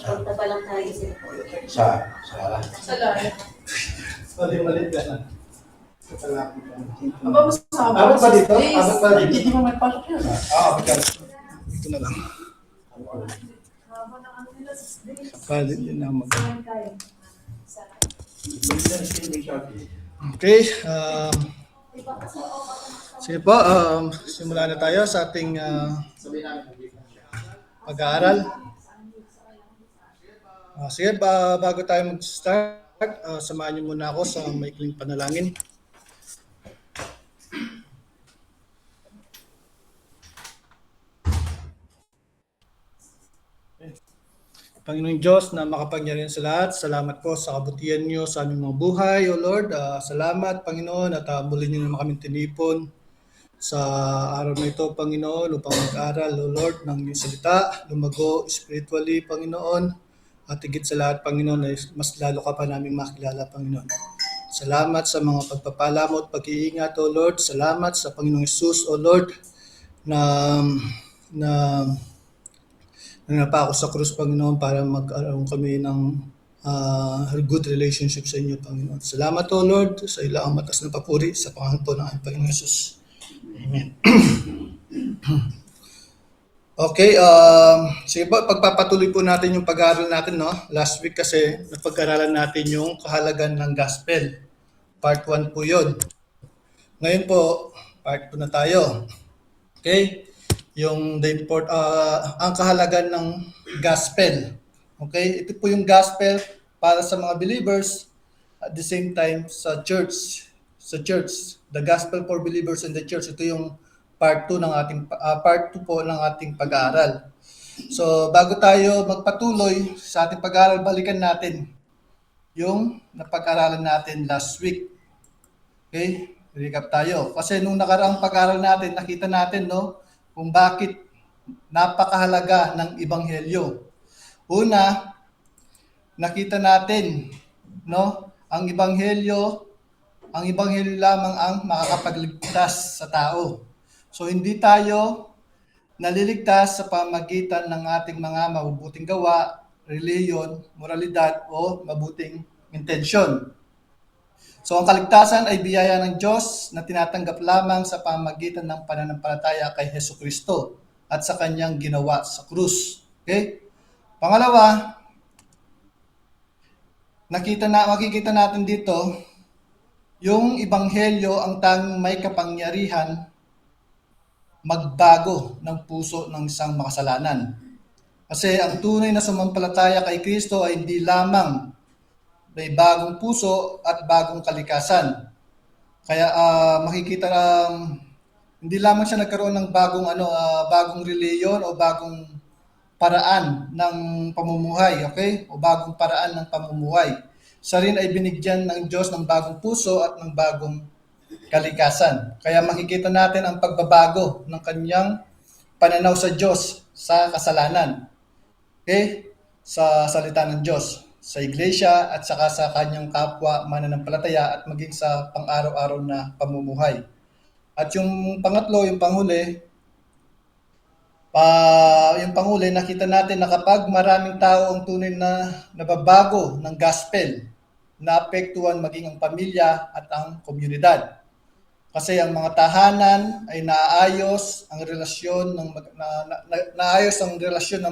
Punta pa lang tayo Sa lahat. Mali ka na. Sa lapit ka na. Aba, masama. Abot ba dito? Abot ba dito? Hindi mo may pasok yan. Dito na lang. Palit yun na mag... Okay. Sige po, simulan na tayo sa ating pag-aaral. Sige, bago tayo mag-start, samahan niyo muna ako sa maikling panalangin. Panginoong Diyos na makapangyarihan sa lahat, salamat po sa kabutihan niyo sa aming mga buhay, O Lord. Salamat, Panginoon, at muli niyo naman kami tinipon sa araw na ito, Panginoon, upang mag-aral, O Lord, ng iyong salita, lumago spiritually, Panginoon, at higit sa lahat, Panginoon, ay mas lalo ka pa namin makilala, Panginoon. Salamat sa mga pagpapala mo at pag-iingat, O Lord. Salamat sa Panginoong Jesus, O Lord, na nanapa ako sa krus, Panginoon, para magkaroon kami ng good relationship sa inyo, Panginoon. Salamat, O Lord, sa ilang matas na papuri sa pangalan po ng Panginoon Jesus. Amen. Okay, sige po, pagpapatuloy po natin yung pag-aaral natin, no? Last week kasi napag-aralan natin yung kahalagan ng gospel. Part 1 po yun. Ngayon po, part 2 na tayo. Okay? Yung ang kahalagan ng gospel. Okay? Ito po yung gospel para sa mga believers, at the same time sa church. Sa church, the gospel for believers in the church. Ito yung part 2 ng ating part 2 po ng ating pag-aaral. So, bago tayo magpatuloy sa ating pag-aaral, balikan natin yung napag-aralan natin last week. Okay? Recap tayo. Kasi nung nakaraang pag-aaral natin, nakita natin, no, kung bakit napakahalaga ng ebanghelyo. Una, nakita natin, no, ang ebanghelyo lamang ang makakapagligtas sa tao. So hindi tayo naliligtas sa pamagitan ng ating mga mabubuting gawa, reliyon, moralidad o mabuting intensyon. So ang kaligtasan ay biyaya ng Diyos na tinatanggap lamang sa pamamagitan ng pananampalataya kay Hesukristo at sa kanyang ginawa sa krus. Okay? Pangalawa, makikita natin dito yung ebanghelyo ang tanging may kapangyarihan magbago ng puso ng isang makasalanan. Kasi ang tunay na sumampalataya kay Kristo ay hindi lamang may bagong puso at bagong kalikasan. Kaya makikita hindi lamang siya nagkaroon ng bagong reliyon o bagong paraan ng pamumuhay, okay? O bagong paraan ng pamumuhay. Siya rin ay binigyan ng Diyos ng bagong puso at ng bagong kalikasan. Kaya makikita natin ang pagbabago ng kanyang pananaw sa Diyos sa kasalanan. Okay? Sa salita ng Diyos, sa iglesia at saka sa kanyang kapwa mananampalataya at maging sa pang-araw-araw na pamumuhay. At yung pangatlo, yung panghuli, nakita natin na kapag maraming tao ang tunay na nababago ng gospel, naapektuhan maging ang pamilya at ang komunidad. Kasi ang mga tahanan ay naayos ang relasyon ng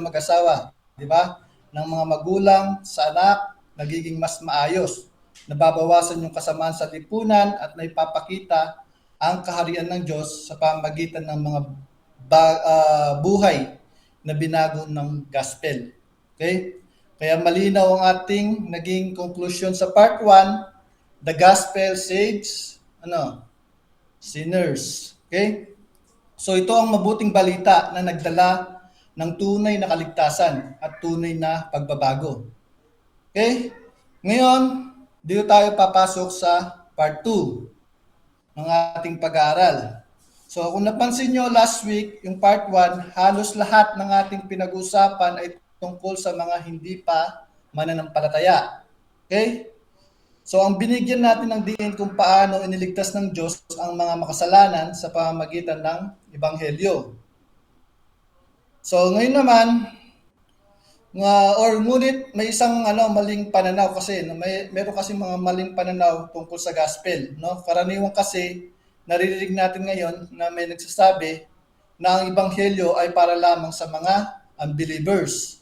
mag-asawa, di ba? Ng mga magulang sa anak, nagiging mas maayos. Nababawasan yung kasamaan sa lipunan at naipapakita ang kaharian ng Diyos sa pamamagitan ng mga buhay na binago ng gospel. Okay? Kaya malinaw ang ating naging conclusion sa part 1, the gospel saves sinners. Okay? So ito ang mabuting balita na nagdala ng tunay na kaligtasan at tunay na pagbabago. Okay? Ngayon, dito tayo papasok sa part 2 ng ating pag-aaral. So kung napansin nyo last week, yung part 1, halos lahat ng ating pinag-usapan ay tungkol sa mga hindi pa mananampalataya. Okay? So ang binigyan natin ng diin kung paano iniligtas ng Diyos ang mga makasalanan sa pamamagitan ng ebanghelyo. So ngayon naman, Ngunit may isang maling pananaw kasi no, meron kasi mga maling pananaw tungkol sa gospel, no? Karaniwan kasi naririnig natin ngayon na may nagsasabi na ang ebanghelyo ay para lamang sa mga unbelievers.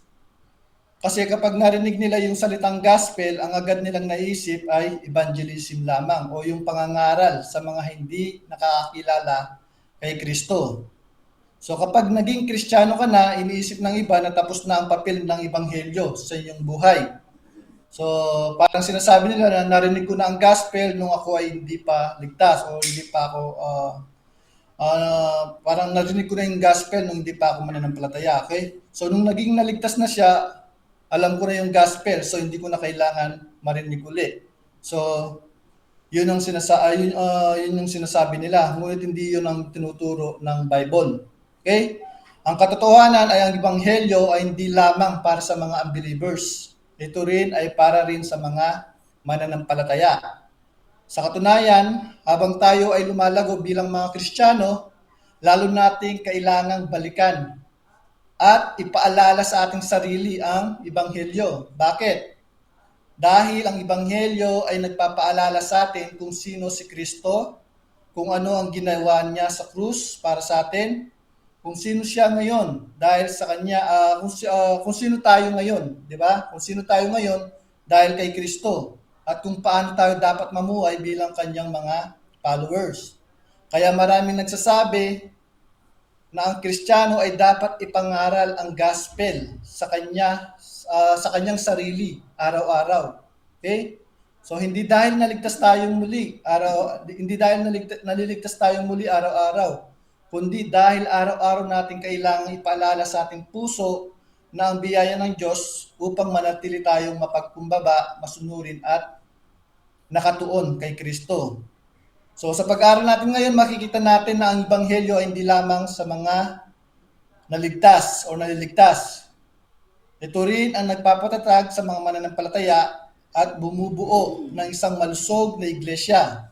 Kasi kapag narinig nila yung salitang gospel, ang agad nilang naisip ay evangelism lamang o yung pangangaral sa mga hindi nakakakilala kay Kristo. So kapag naging Kristiyano ka na, iniisip ng iba na tapos na ang papel ng ebanghelyo sa iyong buhay. So parang sinasabi nila na narinig ko na ang gospel nung ako ay hindi pa ligtas o hindi pa ako parang narinig ko na yung gospel nung hindi pa ako mananampalataya, okay? So nung naging naligtas na siya, alam ko na yung gospel, so hindi ko na kailangan marinig uli. So yun ang yun yung sinasabi nila, ngunit hindi yun ang tinuturo ng Bible. Okay? Ang katotohanan ay ang ebanghelyo ay hindi lamang para sa mga unbelievers. Ito rin ay para rin sa mga mananampalataya. Sa katunayan, habang tayo ay lumalago bilang mga Kristiyano, lalo nating kailangang balikan at ipaalala sa ating sarili ang Ebanghelyo. Bakit? Dahil ang Ebanghelyo ay nagpapaalala sa atin kung sino si Kristo, kung ano ang ginawa niya sa krus para sa atin, kung sino siya ngayon dahil sa kanya, kung sino tayo ngayon, di ba? Kung sino tayo ngayon dahil kay Kristo at kung paano tayo dapat mamuhay bilang kanyang mga followers. Kaya maraming nagsasabi na ang Kristiyano ay dapat ipangaral ang gospel sa kanyang sarili araw-araw. Okay? So hindi dahil naligtas tayong muli, hindi dahil naliligtas tayong muli araw-araw, kundi dahil araw-araw natin kailangang ipaalala sa ating puso na ang biyaya ng Diyos upang manatili tayong mapagkumbaba, masunurin at nakatuon kay Kristo. So sa pag-aaral natin ngayon, makikita natin na ang Ebanghelyo ay hindi lamang sa mga naligtas o naliligtas. Ito rin ang nagpapatatag sa mga mananampalataya at bumubuo ng isang malusog na iglesia.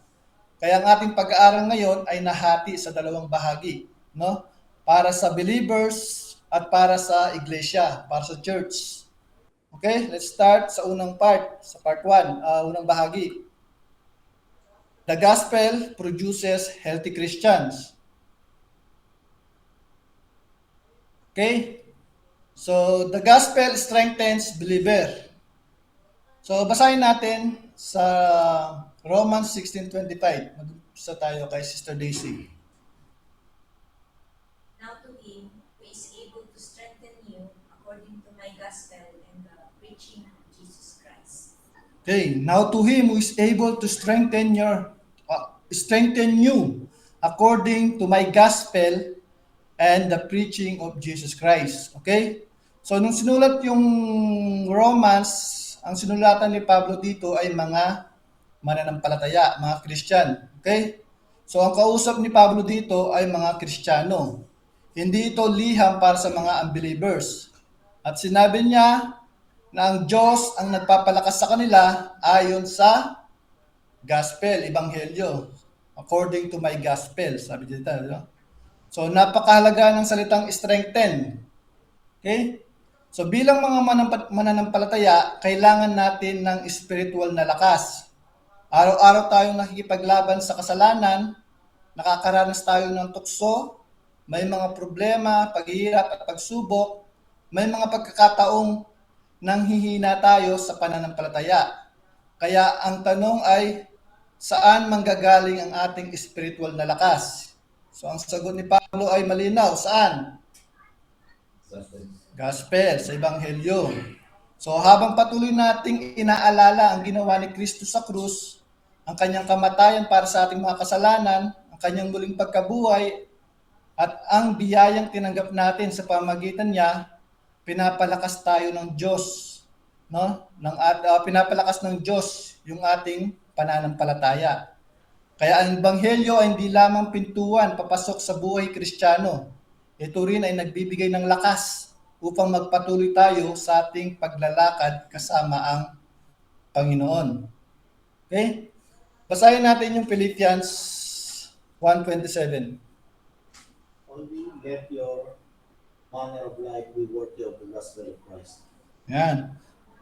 Kaya ang ating pag-aaral ngayon ay nahati sa dalawang bahagi, no? Para sa believers at para sa iglesia, para sa church. Okay, let's start sa unang part, sa part 1, unang bahagi. The gospel produces healthy Christians. Okay? So, the gospel strengthens believer. So, basahin natin sa Romans 16:25. Mag-umpisa tayo kay Sister Daisy. Now to him who is able to strengthen you according to my gospel and the preaching of Jesus Christ. Okay, now to him who is able to strengthen you according to my gospel and the preaching of Jesus Christ. Okay? So nung sinulat yung Romans, ang sinulatan ni Pablo dito ay mga mananampalataya, mga Christian. Okay? So ang kausap ni Pablo dito ay mga Kristiyano. Hindi ito liham para sa mga unbelievers. At sinabi niya na ang Diyos ang nagpapalakas sa kanila ayon sa gospel, ebanghelyo. According to my gospel, sabi dito. No? So napakahalaga ng salitang strengthen. Okay? So bilang mga mananampalataya, kailangan natin ng spiritual na lakas. Araw-araw tayong nakikipaglaban sa kasalanan, nakakaranas tayo ng tukso, may mga problema, paghihirap at pagsubok, may mga pagkakataong nanghihina tayo sa pananampalataya. Kaya ang tanong ay, saan manggagaling ang ating spiritual na lakas? So ang sagot ni Pablo ay malinaw. Saan? Gospel, sa Ebanghelyo. So habang patuloy nating inaalala ang ginawa ni Kristo sa krus, ang kanyang kamatayan para sa ating mga kasalanan, ang kanyang muling pagkabuhay, at ang biyayang tinanggap natin sa pamagitan niya, pinapalakas tayo ng Diyos, no? Pinapalakas ng Diyos yung ating pananampalataya. Kaya ang Ebanghelyo ay hindi lamang pintuan papasok sa buhay Kristiyano. Ito rin ay nagbibigay ng lakas upang magpatuloy tayo sa ating paglalakad kasama ang Panginoon. Okay? Basahin natin yung Philippians 1:27. Only let your manner of life be worthy of the gospel of Christ, Yan.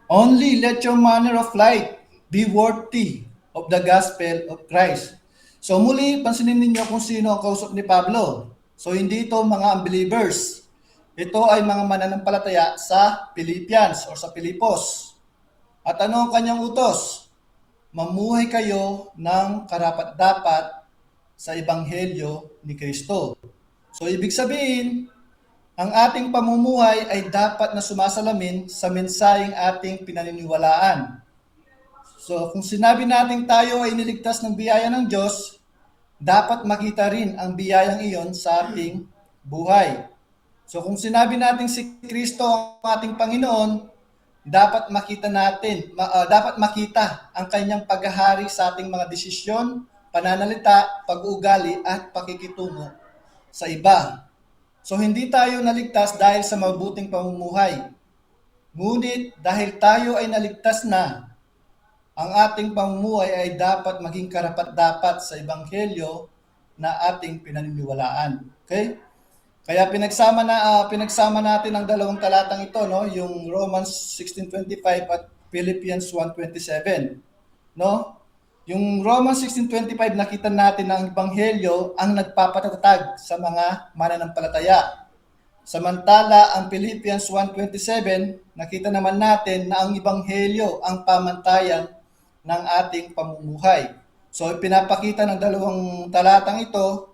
Only let your manner of life be worthy of the gospel of Christ. So muli, pansinin ninyo kung sino ang kausap ni Pablo. So hindi ito mga unbelievers. Ito ay mga mananampalataya sa Philippians or sa Pilipos. At ano ang kanyang utos? Mamuhay kayo ng karapat-dapat sa Ebanghelyo ni Kristo. So ibig sabihin, ang ating pamumuhay ay dapat na sumasalamin sa mensaheng ating pinaniniwalaan. So kung sinabi natin tayo ay niligtas ng biyaya ng Diyos, dapat makita rin ang biyayang iyon sa ating buhay. So kung sinabi natin si Kristo ang ating Panginoon, dapat makita ang kanyang paghahari sa ating mga desisyon, pananalita, pag-uugali at pakikitungo sa iba. So hindi tayo naligtas dahil sa mabuting pamumuhay. Ngunit dahil tayo ay naligtas na, ang ating pamumuhay ay dapat maging karapat-dapat sa Ebanghelyo na ating pinaniniwalaan. Okay? Kaya pinagsama natin ang dalawang talatang ito, no, yung Romans 16:25 at Philippians 1:27, no? Yung Romans 16:25 nakita natin na ang ebanghelyo ang nagpapatatag sa mga mananampalataya. Samantala ang Philippians 1:27 nakita naman natin na ang ebanghelyo ang pamantayan ng ating pamumuhay. So pinapakita ng dalawang talatang ito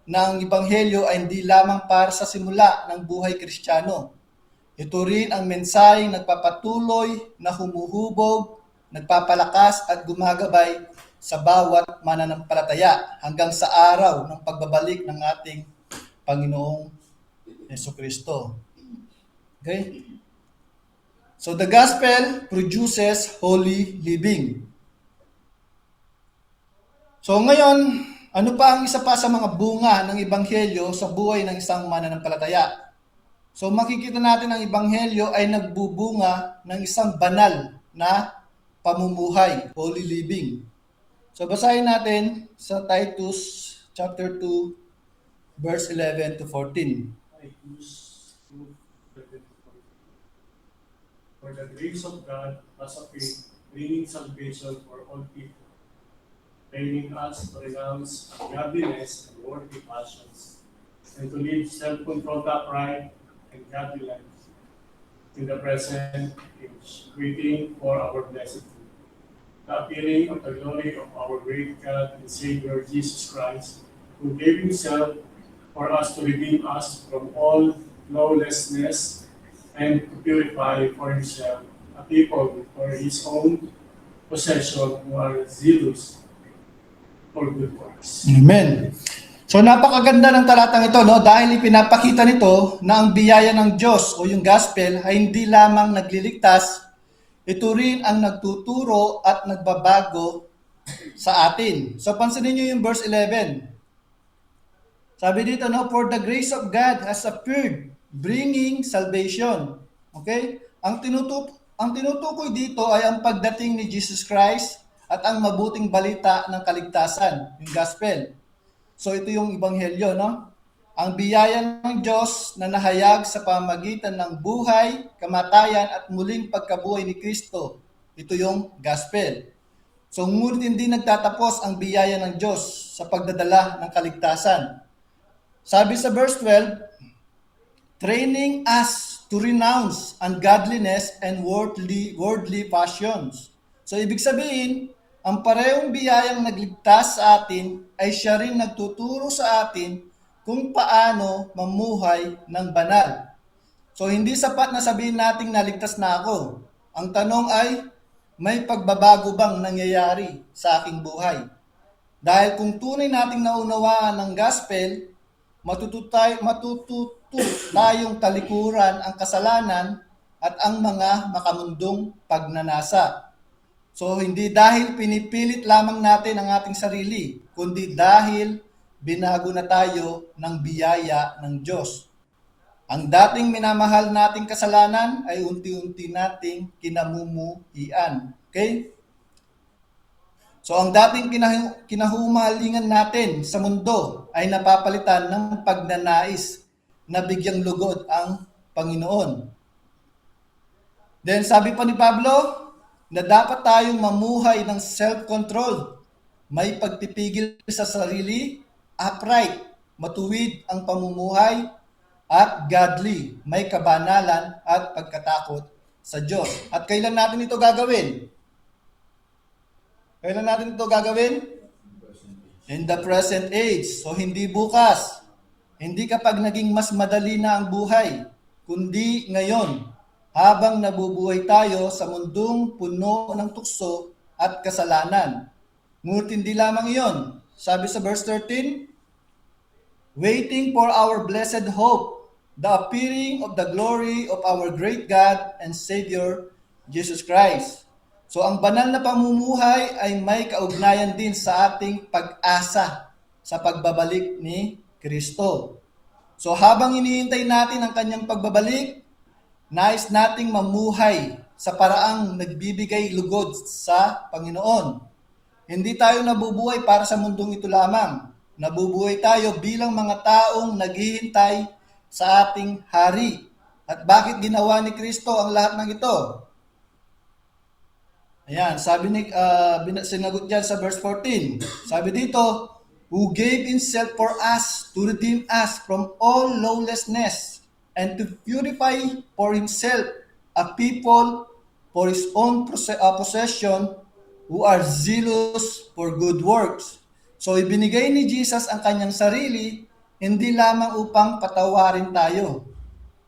na ang ebanghelyo ay hindi lamang para sa simula ng buhay Kristiyano. Ito rin ang mensaheng nagpapatuloy na humuhubog, nagpapalakas at gumagabay sa bawat mananampalataya hanggang sa araw ng pagbabalik ng ating Panginoong Jesucristo. Okay? So the gospel produces holy living. So ngayon, ano pa ang isa pa sa mga bunga ng ebanghelyo sa buhay ng isang mananampalataya? So makikita natin ang ebanghelyo ay nagbubunga ng isang banal na pamumuhay, holy living. So basahin natin sa Titus chapter 2 verse 11 to 14. Titus 2:11-14. For the grace of God has appeared, bringing salvation for all people, training us to renounce ungodliness and worldly passions, and to live self-controlled, upright, and godly lives in the present age, waiting for our blessed King, the appearing of the glory of our great God and Savior Jesus Christ, who gave himself for us to redeem us from all lawlessness and to purify for himself a people for his own possession who are zealous for good works. Amen. So napakaganda ng talatang ito, no, dahil ipinapakita nito na ang biyaya ng Diyos o yung gospel ay hindi lamang nagliligtas, ito rin ang nagtuturo at nagbabago sa atin. So pansinin niyo yung verse 11. Sabi dito, no, for the grace of God has appeared, bringing salvation. Okay? Ang tinutukoy dito ay ang pagdating ni Jesus Christ at ang mabuting balita ng kaligtasan, yung gospel. So ito yung ebanghelyo, no? Ang biyaya ng Diyos na nahayag sa pamamagitan ng buhay, kamatayan at muling pagkabuhay ni Kristo. Ito yung gospel. So ngunit hindi nagtatapos ang biyaya ng Diyos sa pagdadala ng kaligtasan. Sabi sa verse 12, training us to renounce ungodliness and worldly passions. So ibig sabihin, ang parehong biyayang nagligtas sa atin ay siya rin nagtuturo sa atin kung paano mamuhay ng banal. So hindi sapat na sabihin nating naligtas na ako. Ang tanong ay, may pagbabago bang nangyayari sa aking buhay? Dahil kung tunay nating naunawaan ng gospel, matututo tayong talikuran ang kasalanan at ang mga makamundong pagnanasa. So hindi dahil pinipilit lamang natin ang ating sarili, kundi dahil binago na tayo ng biyaya ng Diyos. Ang dating minamahal nating kasalanan ay unti-unti nating kinamumuhian. Okay? So ang dating kinahumalingan natin sa mundo ay napapalitan ng pagnanais na bigyang lugod ang Panginoon. Then sabi pa ni Pablo na dapat tayong mamuhay ng self-control. May pagpipigil sa sarili, upright, matuwid ang pamumuhay, at godly, may kabanalan at pagkatakot sa Diyos. At kailan natin ito gagawin? Kailan natin ito gagawin? In the present age. So hindi bukas. Hindi kapag naging mas madali na ang buhay, kundi ngayon, habang nabubuhay tayo sa mundong puno ng tukso at kasalanan. Ngunit hindi lamang iyon. Sabi sa verse 13, waiting for our blessed hope, the appearing of the glory of our great God and Savior, Jesus Christ. So ang banal na pamumuhay ay may kaugnayan din sa ating pag-asa sa pagbabalik ni Kristo. So habang iniintay natin ang kanyang pagbabalik, nais nating mamuhay sa paraang nagbibigay lugod sa Panginoon. Hindi tayo nabubuhay para sa mundong ito lamang. Nabubuhay tayo bilang mga taong naghihintay sa ating hari. At bakit ginawa ni Kristo ang lahat ng ito? Ayan, sabi ni sinagot diyan sa verse 14. Sabi dito, who gave himself for us to redeem us from all lawlessness and to purify for himself a people for his own possession who are zealous for good works. So ibinigay ni Jesus ang kanyang sarili hindi lamang upang patawarin tayo.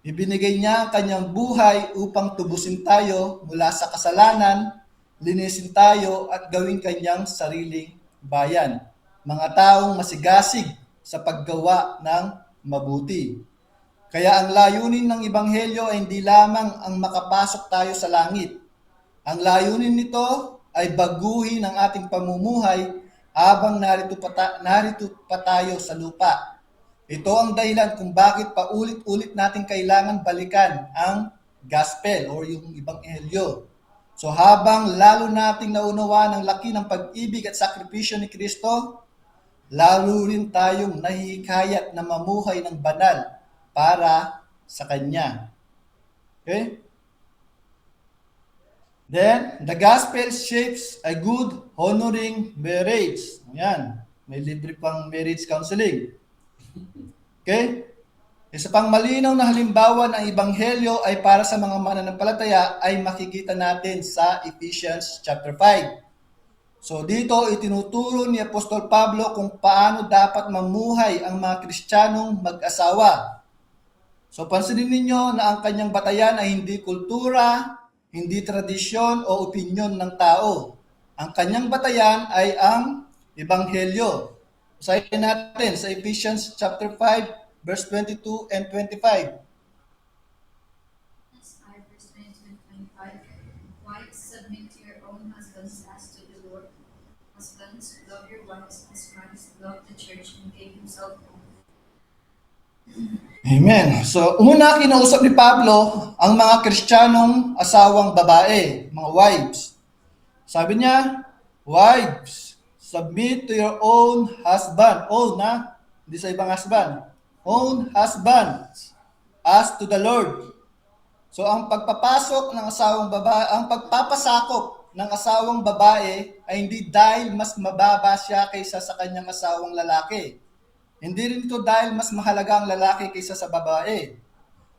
Ibinigay niya ang kanyang buhay upang tubusin tayo mula sa kasalanan, linisin tayo at gawing kanyang sariling bayan. Mga taong masigasig sa paggawa ng mabuti. Kaya ang layunin ng Ebanghelyo ay hindi lamang ang makapasok tayo sa langit. Ang layunin nito ay baguhin ang ating pamumuhay habang narito pa tayo sa lupa. Ito ang dahilan kung bakit paulit-ulit natin kailangan balikan ang gospel o yung Ebanghelyo. So habang lalo nating naunawa ng laki ng pag-ibig at sakripisyo ni Kristo, lalo rin tayong nahihikayat na mamuhay ng banal para sa Kanya. Okay? Then, the gospel shapes a good, honoring marriage. Ayan, may libre pang marriage counseling. Okay? Isa pang malinaw na halimbawa ng Ebanghelyo ay para sa mga mananampalataya ay makikita natin sa Ephesians chapter 5. So dito itinuturo ni Apostol Pablo kung paano dapat mamuhay ang mga Kristiyanong mag-asawa. So pansinin ninyo na ang kanyang batayan ay hindi kultura, hindi tradisyon o opinyon ng tao. Ang kanyang batayan ay ang Ebanghelyo. Basahin natin sa Ephesians chapter 5, verse 22 and 25. Verse 22 and 25. Wives, submit to your own husbands as to the Lord. Husbands, love your wives as Christ loved the church and gave himself for her. Amen. So, una kinausap ni Pablo ang mga Kristiyanong asawang babae, mga wives. Sabi niya, wives, submit to your own husband. Own, na? Hindi sa ibang husband. Own husband as to the Lord. So, ang pagpapasok ng asawang babae, ang pagpapasakop ng asawang babae ay hindi dahil mas mababa siya kaysa sa kanyang asawang lalaki. Hindi rin ito dahil mas mahalaga ang lalaki kaysa sa babae.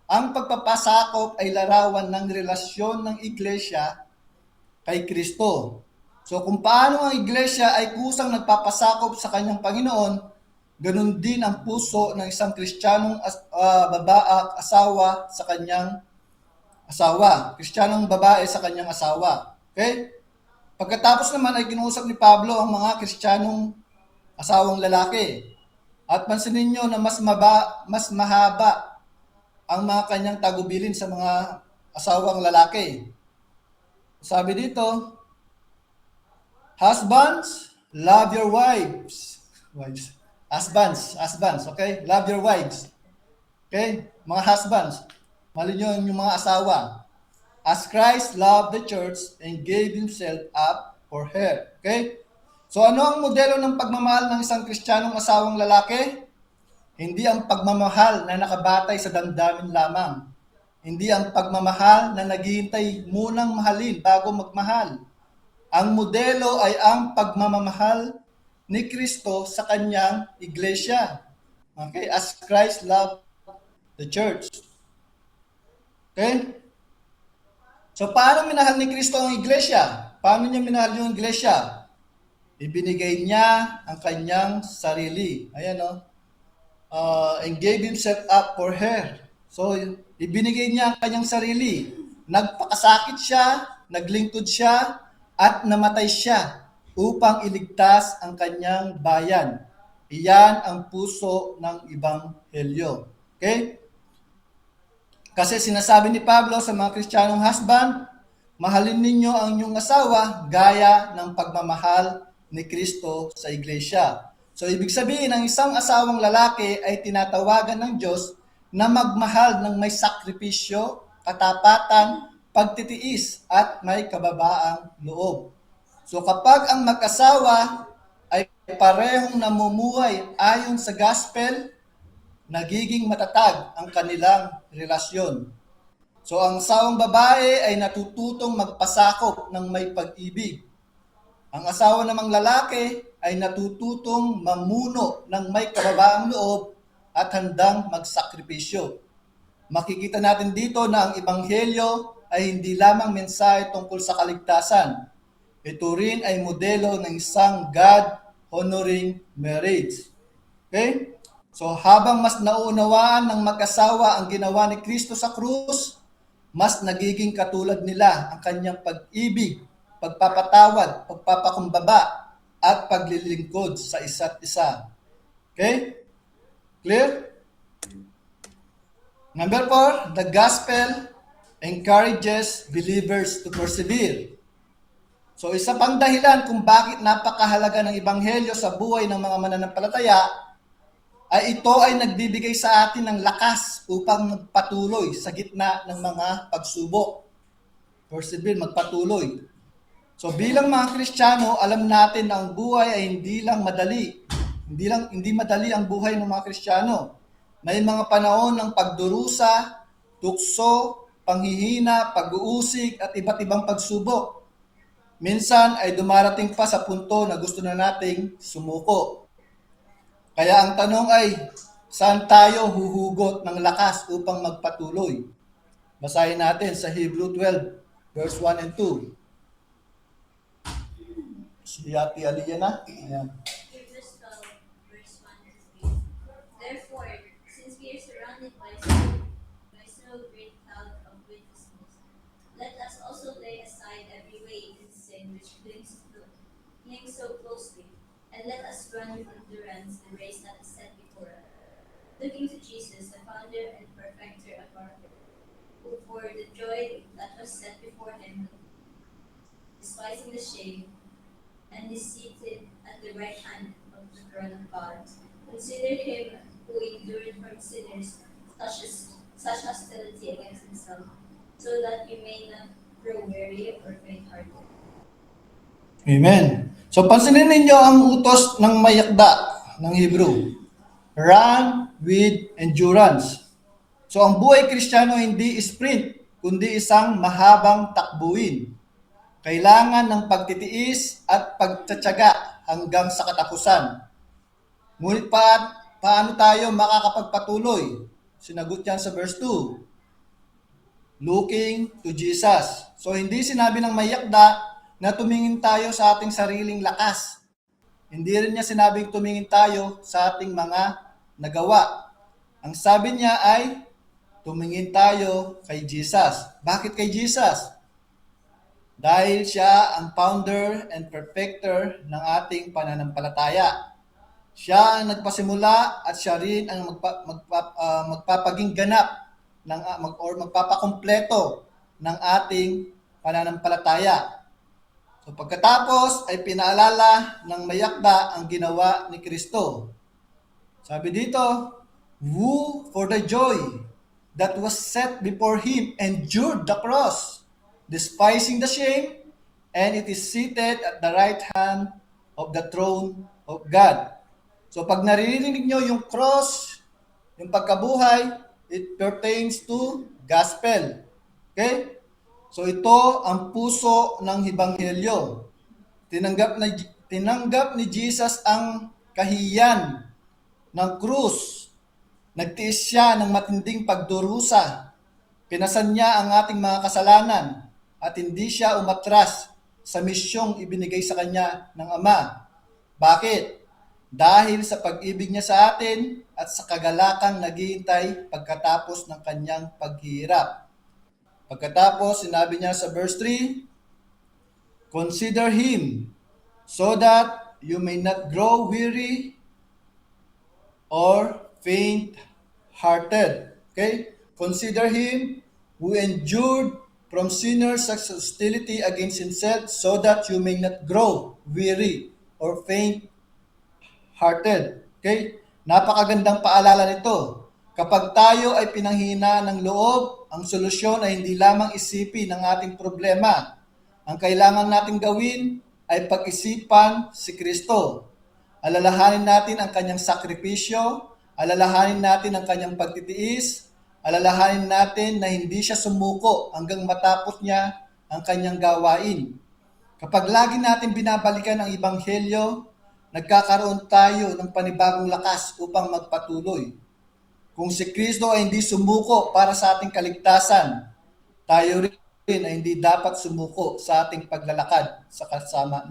Ang pagpapasakop ay larawan ng relasyon ng iglesia kay Kristo. So kung paano ang iglesia ay kusang nagpapasakop sa kanyang Panginoon, ganun din ang puso ng isang Kristiyanong asawa sa kanyang asawa. Kristiyanong babae sa kanyang asawa. Okay? Pagkatapos naman ay kinuusap ni Pablo ang mga Kristiyanong asawang lalaki. At pansinin nyo na mas mahaba ang mga kanyang tagubilin sa mga asawang lalaki. Sabi dito, husbands, love your wives. Husbands, okay? Love your wives. Okay? Mga husbands, mali nyo yung mga asawa. As Christ loved the church and gave himself up for her. Okay? So ano ang modelo ng pagmamahal ng isang Kristiyanong asawang lalaki? Hindi ang pagmamahal na nakabatay sa damdamin lamang. Hindi ang pagmamahal na naghihintay munang mahalin bago magmahal. Ang modelo ay ang pagmamahal ni Kristo sa kanyang iglesia. Okay? As Christ loved the church. Okay? So, paano minahal ni Kristo ang iglesia? Paano niya minahal yung iglesia? Ibinigay niya ang kanyang sarili. Ayan, no? And gave himself up for her. So, ibinigay niya ang kanyang sarili. Nagpakasakit siya, naglingkod siya, at namatay siya upang iligtas ang kanyang bayan. Iyan ang puso ng Ebanghelyo. Okay? Kasi sinasabi ni Pablo sa mga Kristiyanong husband, mahalin ninyo ang inyong asawa gaya ng pagmamahal ni Kristo sa iglesia. So ibig sabihin, ang isang asawang lalaki ay tinatawagan ng Diyos na magmahal ng may sakripisyo, katapatan, pagtitiis at may kababaang loob. So kapag ang mag-asawa ay parehong namumuhay ayon sa gospel, nagiging matatag ang kanilang relasyon. So ang asawang babae ay natututong magpasakop ng may pag-ibig. Ang asawa namang lalaki ay natututong mamuno ng may kababaang loob at handang magsakripisyo. Makikita natin dito na ang Ebanghelyo ay hindi lamang mensahe tungkol sa kaligtasan. Ito rin ay modelo ng isang God-honoring marriage. Okay? So habang mas naunawaan ng mag-asawa ang ginawa ni Kristo sa krus, mas nagiging katulad nila ang kanyang pag-ibig, pagpapatawad, pagpapakumbaba, at paglilingkod sa isa't isa. Okay? Clear? Number 4, the gospel encourages believers to persevere. So isa pang dahilan kung bakit napakahalaga ng Ebanghelyo sa buhay ng mga mananampalataya ay ito ay nagbibigay sa atin ng lakas upang magpatuloy sa gitna ng mga pagsubok. Persevere, magpatuloy. So bilang mga Kristiyano, alam natin na ang buhay ay hindi lang madali. Hindi madali ang buhay ng mga Kristiyano. May mga panahon ng pagdurusa, tukso, panghihina, pag-uusig at iba't ibang pagsubok. Minsan ay dumarating pa sa punto na gusto na nating sumuko. Kaya ang tanong ay, saan tayo huhugot ng lakas upang magpatuloy? Basahin natin sa Hebrew 12, verse 1 and 2. Si Ate Aliyah na. Ayan. Hebrews 12, verse 1 to 3. Therefore, since we are surrounded by so great cloud of witnesses, let us also lay aside every weight and sin which clings so closely, and let us run with endurance the race that is set before us, looking to Jesus, the founder and perfecter of our faith, who for the joy that was set before him, despising the shame, and is seated at the right hand of the throne of God. Consider him who endured from sinners such hostility against himself, so that you may not grow weary or faint-hearted. Amen. So pansinin ninyo ang utos ng mayakda ng Hebrew. Run with endurance. So ang buhay Kristiyano hindi sprint, kundi isang mahabang takbuhin. Kailangan ng pagtitiis at pagtsatsaga hanggang sa katapusan. Ngunit paano tayo makakapagpatuloy? Sinagot yan sa verse 2. Looking to Jesus. So hindi sinabi ng mayakda na tumingin tayo sa ating sariling lakas. Hindi rin niya sinabing tumingin tayo sa ating mga nagawa. Ang sabi niya ay tumingin tayo kay Jesus. Bakit kay Jesus? Dahil siya ang founder and perfecter ng ating pananampalataya. Siya ang nagpasimula at siya rin ang magpapaging ganap magpapakumpleto ng ating pananampalataya. So pagkatapos ay pinaalala ng mayakda ang ginawa ni Kristo. Sabi dito, who for the joy that was set before him endured the cross, despising the shame, and it is seated at the right hand of the throne of God. So pag naririnig nyo yung cross, yung pagkabuhay, it pertains to gospel. Okay? So ito ang puso ng Ebanghelyo. Tinanggap ni Jesus ang kahiyan ng krus. Nagtiis siya ng matinding pagdurusa. Pinasan niya ang ating mga kasalanan at hindi siya umatras sa misyong ibinigay sa kanya ng Ama. Bakit? Dahil sa pag-ibig niya sa atin at sa kagalakang naghihintay pagkatapos ng kanyang paghihirap. Pagkatapos, sinabi niya sa verse 3, consider Him so that you may not grow weary or faint-hearted. Okay? Consider Him who endured from sinners such hostility against Himself so that you may not grow weary or faint-hearted. Okay? Napakagandang paalala nito. Kapag tayo ay pinanghina ng loob, ang solusyon ay hindi lamang isipin ang ating problema. Ang kailangan nating gawin ay pag-isipan si Kristo. Alalahanin natin ang kanyang sakripisyo, alalahanin natin ang kanyang pagtitiis, alalahanin natin na hindi siya sumuko hanggang matapos niya ang kanyang gawain. Kapag lagi natin binabalikan ang Ebanghelyo, nagkakaroon tayo ng panibagong lakas upang magpatuloy. Kung si Kristo ay hindi sumuko para sa ating kaligtasan, tayo rin ay hindi dapat sumuko sa ating paglalakad sa kasama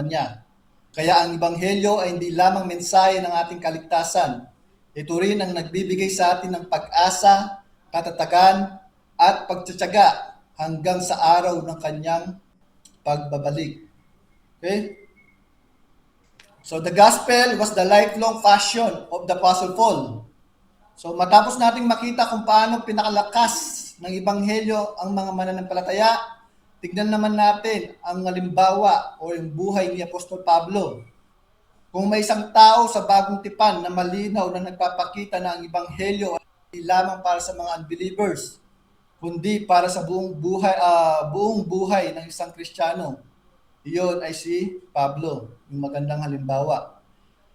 niya. Kaya ang Ebanghelyo ay hindi lamang mensahe ng ating kaligtasan. Ito rin ang nagbibigay sa atin ng pag-asa, katatagan, at pagtsatsaga hanggang sa araw ng kanyang pagbabalik. Okay? So the gospel was the lifelong passion of the Apostle Paul. So matapos nating makita kung paano pinakalakas ng Ebanghelyo ang mga mananampalataya, tignan naman natin ang halimbawa o yung buhay ni Apostol Pablo. Kung may isang tao sa bagong tipan na malinaw na nagpapakita na ang Ebanghelyo ay hindi lamang para sa mga unbelievers, kundi para sa buong buhay ng isang Kristiyano, iyon ay si Pablo, yung magandang halimbawa.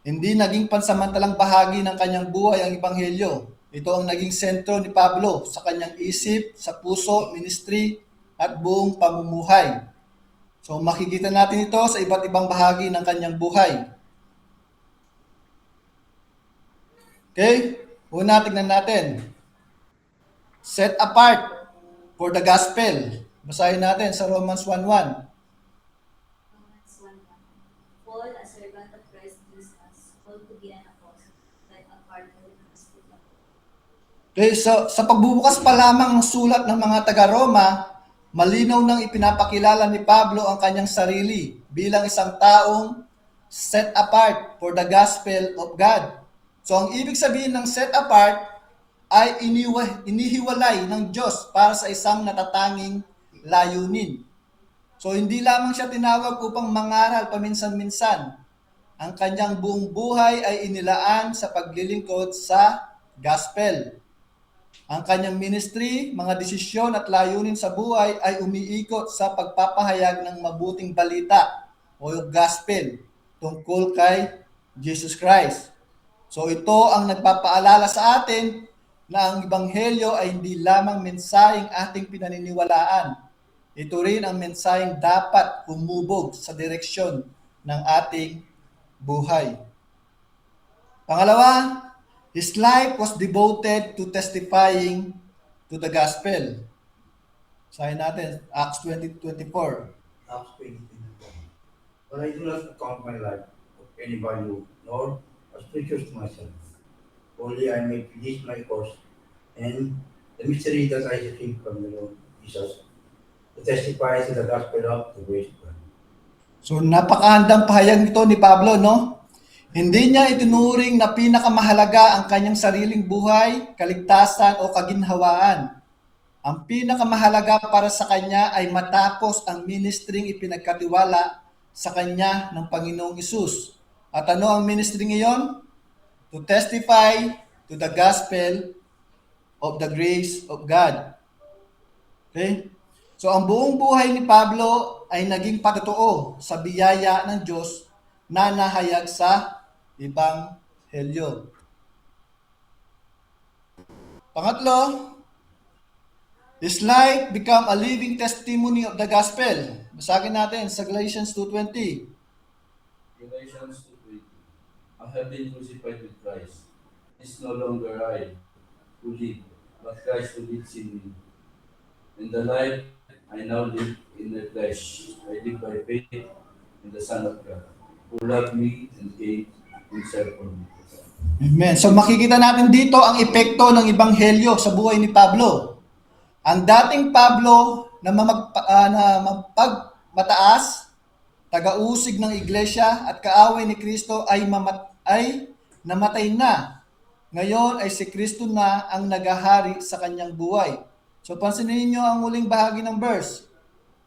Hindi naging pansamantalang bahagi ng kanyang buhay ang Ebanghelyo. Ito ang naging sentro ni Pablo sa kanyang isip, sa puso, ministry, at buong pamumuhay. So makikita natin ito sa iba't ibang bahagi ng kanyang buhay. Okay? Una, tignan natin. Set apart for the gospel. Basahin natin sa Romans 1:1. Romans 1:1. Paul, a servant of Christ Jesus, called to be an apostle, like a part of the gospel of God. Okay, so sa pagbubukas pa lamang ng sulat ng mga taga-Roma, malinaw nang ipinapakilala ni Pablo ang kanyang sarili bilang isang taong set apart for the gospel of God. So ang ibig sabihin ng set apart ay inihiwalay ng Diyos para sa isang natatanging layunin. So hindi lamang siya tinawag upang mangaral paminsan-minsan. Ang kanyang buong buhay ay inilaan sa paglilingkod sa gospel. Ang kanyang ministry, mga desisyon at layunin sa buhay ay umiikot sa pagpapahayag ng mabuting balita o yung gospel tungkol kay Jesus Christ. So ito ang nagpapaalala sa atin na ang Ebanghelyo ay hindi lamang mensaheng ating pinaniniwalaan. Ito rin ang mensaheng dapat humubog sa direksyon ng ating buhay. Pangalawa, his life was devoted to testifying to the gospel. Sahin natin, Acts 20:24. Acts 20:24. But I do not count my life of any value, nor as precious to myself. Only I may finish my course and the mystery that I received from the Lord Jesus to testify to the gospel of the grace of God. So napakahandang pahayag nito ni Pablo, no? Hindi niya itinuring na pinakamahalaga ang kanyang sariling buhay, kaligtasan o kaginhawaan. Ang pinakamahalaga para sa kanya ay matapos ang ministring ipinagkatiwala sa kanya ng Panginoong Hesus. At ano ang ministry ngayon? To testify to the gospel of the grace of God. Okay? So ang buong buhay ni Pablo ay naging patotoo sa biyaya ng Diyos na nahayag sa Ebanghelyo. Pangatlo, His life become a living testimony of the gospel. Basahin natin sa Galatians 2:20. Galatians 2:20. I have been crucified with Christ. It is no longer I who live, but Christ who lives in me. In the life I now live in the flesh, I live by faith in the Son of God, who loved me and gave himself for me. Amen. So makikita natin dito ang epekto ng ebanghelyo sa buhay ni Pablo. Ang dating Pablo na mapagmataas, taga-usig ng iglesia at kaaway ni Kristo ay namatay na. Ngayon ay si Kristo na ang nagahari sa kanyang buhay. So pansinin niyo ang muling bahagi ng verse.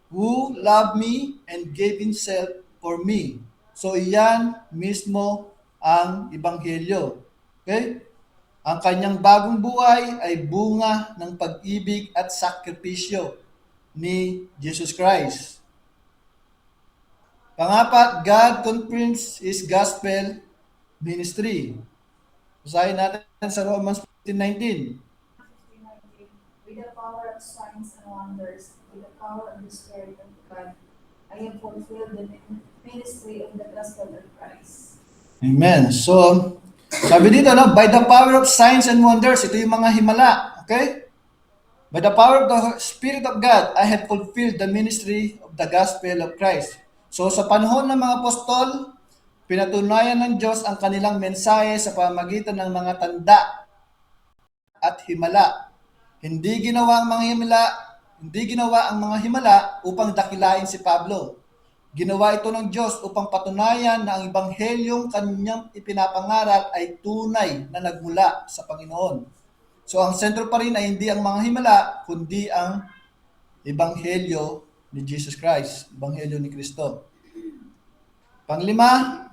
Who loved me and gave himself for me. So iyan mismo ang ebanghelyo. Okay? Ang kanyang bagong buhay ay bunga ng pag-ibig at sakripisyo ni Jesus Christ. Pangapat, God confirms His gospel ministry. Basahin natin sa Romans 15:19. With the power of signs and wonders, with the power of the Spirit of God, I have fulfilled the ministry of the gospel of Christ. Amen. So, sabi dito, no, by the power of signs and wonders, ito yung mga himala. Okay? By the power of the Spirit of God, I have fulfilled the ministry of the gospel of Christ. So, sa panahon ng mga apostol, pinatunayan ng Diyos ang kanilang mensahe sa pamamagitan ng mga tanda at himala. Hindi ginawa ang mga himala upang dakilain si Pablo. Ginawa ito ng Diyos upang patunayan na ang ebanghelyong kanyang ipinapangaral ay tunay na nagmula sa Panginoon. So ang sentro pa rin ay hindi ang mga himala, kundi ang ebanghelyo ni Jesus Christ, ebanghelyo ni Kristo. Panglima,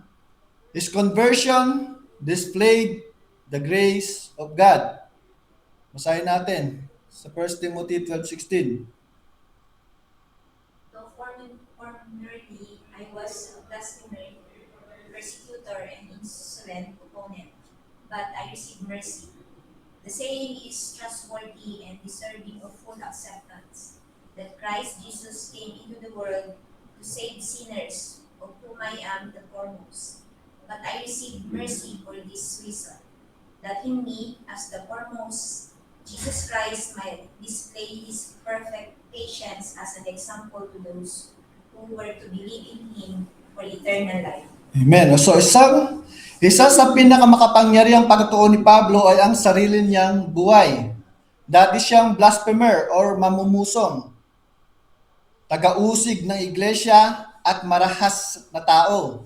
His conversion displayed the grace of God. Basahin natin sa 1 Timothy 12:16. Though formerly I was a blasphemer, persecutor, and insolent opponent, but I received mercy. The saying is trustworthy and deserving of full acceptance, that Christ Jesus came into the world to save sinners, of whom I am the foremost. But I received mercy for this reason, that in me, as the foremost, Jesus Christ might display His perfect patience as an example to those who were to believe in Him for eternal life. Amen. So isa sa pinakamakapangyarihang patutuo ni Pablo ay ang sarili niyang buhay. Dati siyang blasphemer or mamumusong, taga-usig ng iglesia at marahas na tao.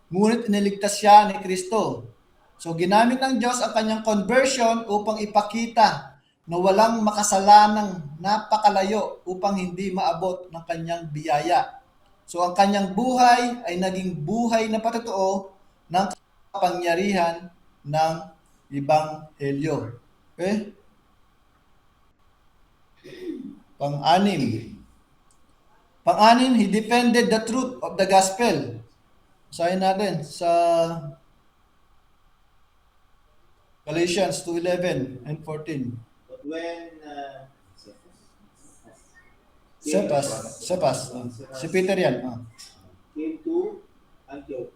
Ngunit iniligtas siya ni Kristo. So ginamit ng Diyos ang kanyang conversion upang ipakita na walang makasalanang napakalayo upang hindi maabot ng kanyang biyaya. So ang kanyang buhay ay naging buhay na patutuo ng kapangyarihan ng ebanghelyo. Okay? Pang-anim, he defended the truth of the gospel. Basahin natin sa Galatians 2:11 and 14. But when Cephas. Si Peter yan. came to Antioch,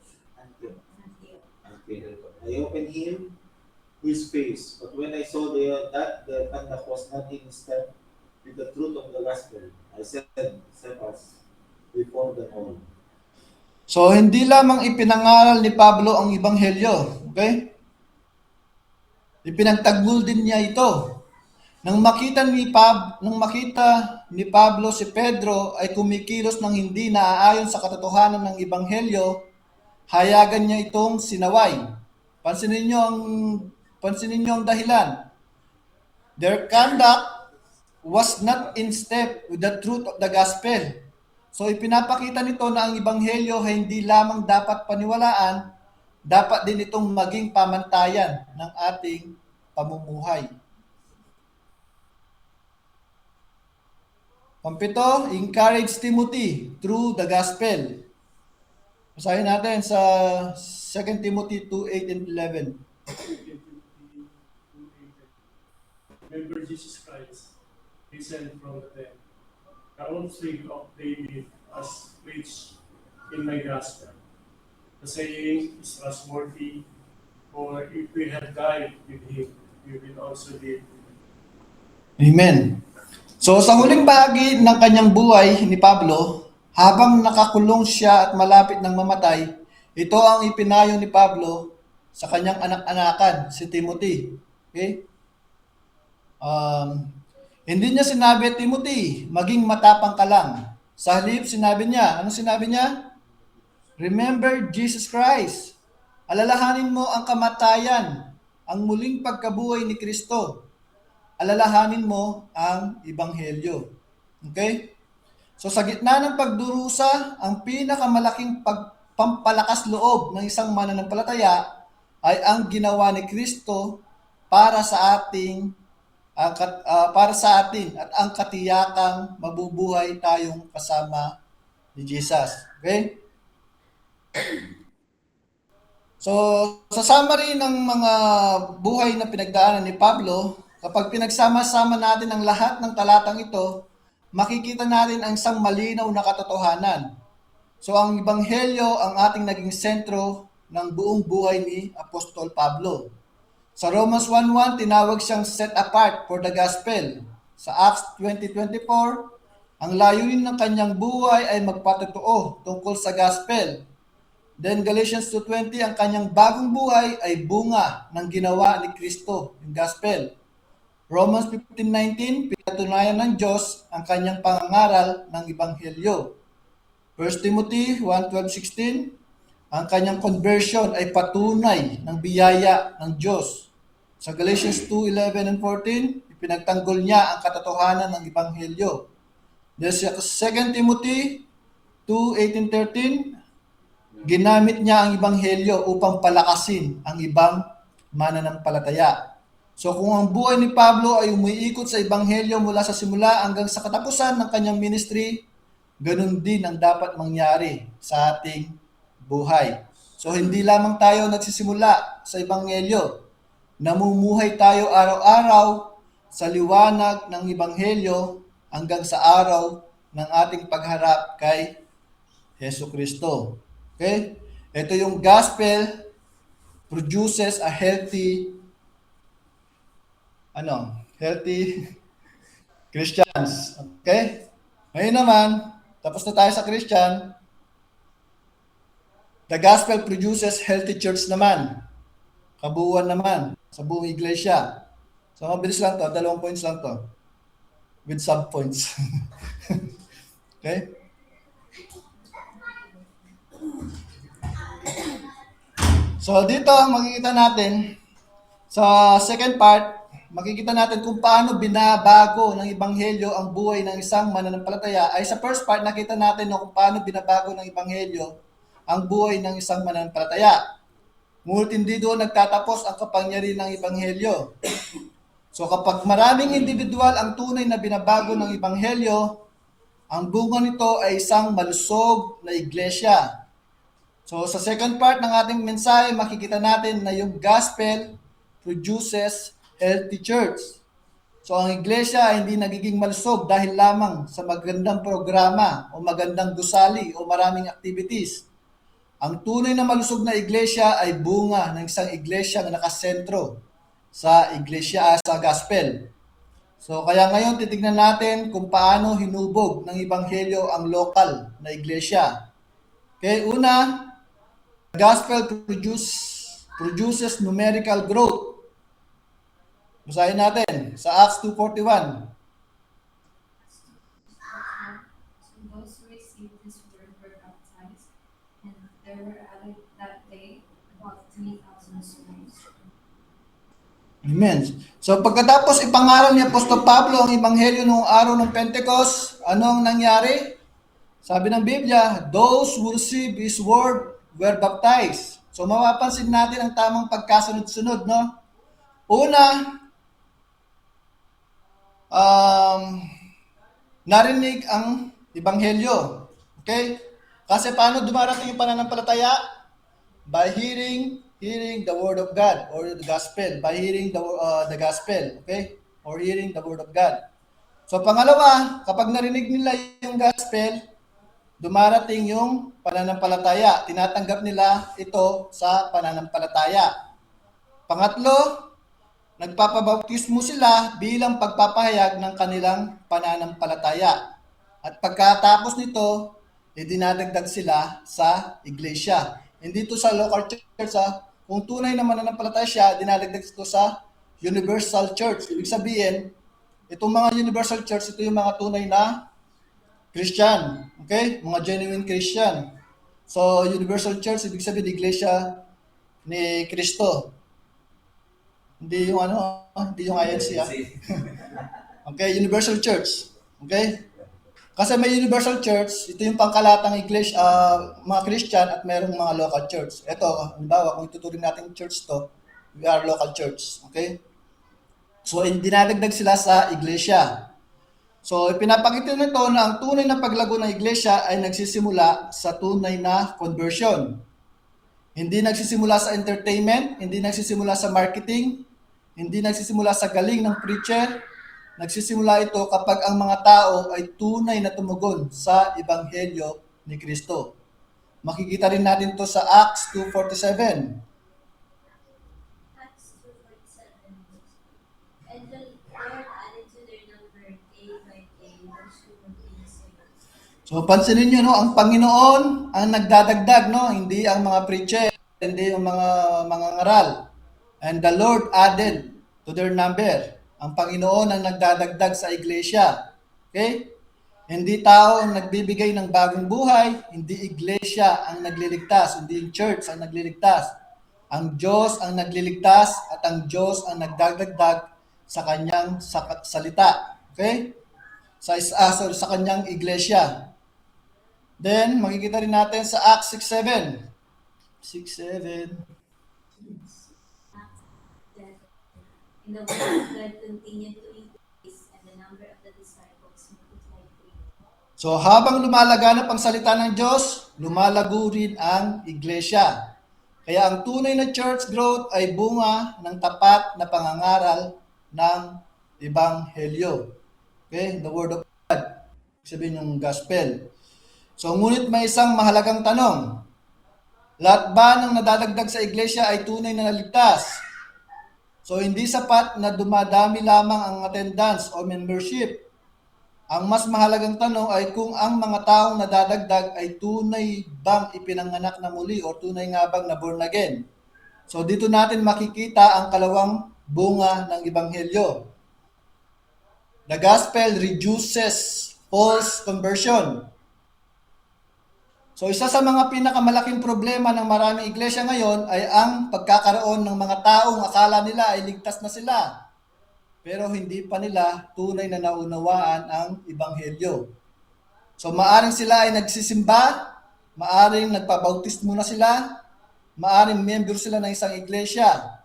I opened him his face. But when I saw that the conduct was not in step with the truth of the gospel, I said, Cephas, before them all. So, hindi lamang ipinangaral ni Pablo ang ebanghelyo. Okay? Ipinagtanggol din niya ito. Nang makita ni Pablo si Pedro ay kumikilos ng hindi naaayon sa katotohanan ng ebanghelyo, hayagan niya itong sinaway. Pansinin niyo ang dahilan. Their conduct was not in step with the truth of the gospel. So ipinapakita nito na ang ebanghelyo ay hindi lamang dapat paniwalaan, dapat din itong maging pamantayan ng ating pamumuhay. Pampito, encourage Timothy through the gospel. Basahin natin sa 2 Timothy 2:8 and 11. Remember Jesus Christ, risen from the dead. The old tree of David as preached in my gospel. The saying is trustworthy, for if we have died with him, we will also live. Amen. So sa huling bahagi ng kanyang buhay ni Pablo, habang nakakulong siya at malapit ng mamatay, ito ang ipinayo ni Pablo sa kanyang anak-anakan, si Timothy. Okay? Hindi niya sinabi, Timothy, maging matapang ka lang. Sa halip, sinabi niya, ano sinabi niya? Remember Jesus Christ. Alalahanin mo ang kamatayan, ang muling pagkabuhay ni Kristo. Alalahanin mo ang Ebanghelyo. Okay? So sa gitna ng pagdurusa, ang pinakamalaking pampalakas loob ng isang mananampalataya ay ang ginawa ni Kristo para sa atin at ang katiyakang mabubuhay tayong kasama ni Jesus. Okay? So, sa summary ng mga buhay na pinagdaanan ni Pablo, kapag pinagsama-sama natin ang lahat ng talatang ito, makikita natin ang isang malinaw na katotohanan. So, ang Ebanghelyo ang ating naging sentro ng buong buhay ni Apostol Pablo. Sa Romans 1:1, tinawag siyang set apart for the gospel. Sa Acts 20:24, ang layunin ng kanyang buhay ay magpatotoo tungkol sa gospel. Then Galatians 2:20, ang kanyang bagong buhay ay bunga ng ginawa ni Kristo, yung gospel. Romans 15:19, pinatunayan ng Diyos ang kanyang pangangaral ng Ebanghelyo. 1 Timothy 1:12-16, ang kanyang conversion ay patunay ng biyaya ng Diyos. Sa Galatians 2:11 and 14, ipinagtanggol niya ang katotohanan ng Ebanghelyo. Sa 2 Timothy 2:18-13, ginamit niya ang Ebanghelyo upang palakasin ang ibang mananampalataya. So kung ang buhay ni Pablo ay umiikot sa Ebanghelyo mula sa simula hanggang sa katapusan ng kanyang ministry, ganun din ang dapat mangyari sa ating buhay. So hindi lamang tayo nagsisimula sa Ebanghelyo, namumuhay tayo araw-araw sa liwanag ng Ebanghelyo hanggang sa araw ng ating pagharap kay Hesus Kristo. Okay? Ito yung gospel produces a healthy Christians. Okay? Ngayon naman, tapos na tayo sa Christian, the gospel produces healthy church naman. Kabuuan naman sa buong iglesia. So mabilis lang to, 2 points lang to. With sub-points. Okay? So dito makikita natin sa second part, makikita natin kung paano binabago ng Ebanghelyo ang buhay ng isang mananampalataya. Ay sa first part nakita natin kung paano binabago ng Ebanghelyo ang buhay ng isang mananampalataya. Ngunit hindi doon nagtatapos ang kapangyarihan ng Ebanghelyo. So kapag maraming individual ang tunay na binabago ng Ebanghelyo, ang bunga nito ay isang malusog na iglesia. So sa second part ng ating mensahe, makikita natin na yung gospel produces healthy church. So ang iglesia ay hindi nagiging malusog dahil lamang sa magandang programa o magandang gusali o maraming activities. Ang tunay na malusog na iglesia ay bunga ng isang iglesia na nakasentro sa iglesia sa gospel. So kaya ngayon titignan natin kung paano hinubog ng Ebanghelyo ang local na iglesia. Okay, una, the gospel produces numerical growth. Basahin natin sa Acts 2:41. So those who received this word were baptized, and there were added that day about 3,000 souls. Amen. So pagkatapos ipangaral ni Apostol Pablo ang Ebanghelyo noong araw ng Pentecost, anong nangyari? Sabi ng Biblia, those who received His word were baptized. So mapapansin natin ang tamang pagkasunod-sunod, no? Una, narinig ang Ebanghelyo. Okay? Kasi paano dumarating yung pananampalataya? By hearing the word of God or the gospel. By hearing the gospel. Okay? Or hearing the word of God. So pangalawa, kapag narinig nila yung gospel, dumarating yung pananampalataya. Tinatanggap nila ito sa pananampalataya. Pangatlo, nagpapabautismo sila bilang pagpapahayag ng kanilang pananampalataya. At pagkatapos nito, dinadagdag sila sa iglesia. Hindi ito sa local church. Kung tunay na mananampalataya siya, dinadagdag ito sa universal church. Ibig sabihin, itong mga universal church, ito yung mga tunay na Christian. Okay? Mga genuine Christian. So, universal church, ibig sabihin, iglesia ni Kristo. Hindi yung hindi yung INC. Okay, universal church. Okay? Kasi may universal church, ito yung pangkalatang iglesia, mga Christian at mayroong mga local church. Ito, halimbawa, kung ituturing natin church to, we are local church. Okay? So, dinadagdag sila sa iglesia. So, ipinapakita nito na ang tunay na paglago ng iglesia ay nagsisimula sa tunay na conversion. Hindi nagsisimula sa entertainment, hindi nagsisimula sa marketing, hindi nagsisimula sa galing ng preacher. Nagsisimula ito kapag ang mga tao ay tunay na tumugon sa Ebanghelyo ni Kristo. Makikita rin natin ito sa Acts 2:47. Acts 2:47. And the Lord added to their number day by day those who were being saved. So pansinin niyo, no, ang Panginoon ang nagdadagdag, no, hindi ang mga preacher, hindi ang mga ngaral. And the Lord added to their number. Ang Panginoon ang nagdadagdag sa iglesia. Okay? Hindi tao ang nagbibigay ng bagong buhay, hindi iglesia ang nagliligtas, hindi yung church ang nagliligtas. Ang Diyos ang nagliligtas at ang Diyos ang nagdadagdag sa kanyang salita. Okay? Sa kanyang iglesia. Then, makikita rin natin sa Acts 6:7. 6:7. And the word of God continued to increase, and the number of the disciples multiplied greatly. So habang lumalaganap ang salita ng Diyos, lumalago rin ang iglesia. Kaya ang tunay na church growth ay bunga ng tapat na pangangaral ng Ebanghelyo. Okay? The Word of God. Sabihin yung gospel. So ngunit may isang mahalagang tanong. Lahat ba ng nadadagdag sa iglesia ay tunay na naligtas? So hindi sapat na dumadami lamang ang attendance o membership. Ang mas mahalagang tanong ay kung ang mga taong nadadagdag ay tunay bang ipinanganak na muli o tunay nga bang na born again. So dito natin makikita ang kalawang bunga ng Ebanghelyo. The gospel reduces false conversion. So isa sa mga pinakamalaking problema ng maraming iglesia ngayon ay ang pagkakaroon ng mga taong akala nila ay ligtas na sila. Pero hindi pa nila tunay na naunawaan ang Ebanghelyo. So maaring sila ay nagsisimba, maaring nagpabautismo na sila, maaring member sila ng isang iglesia.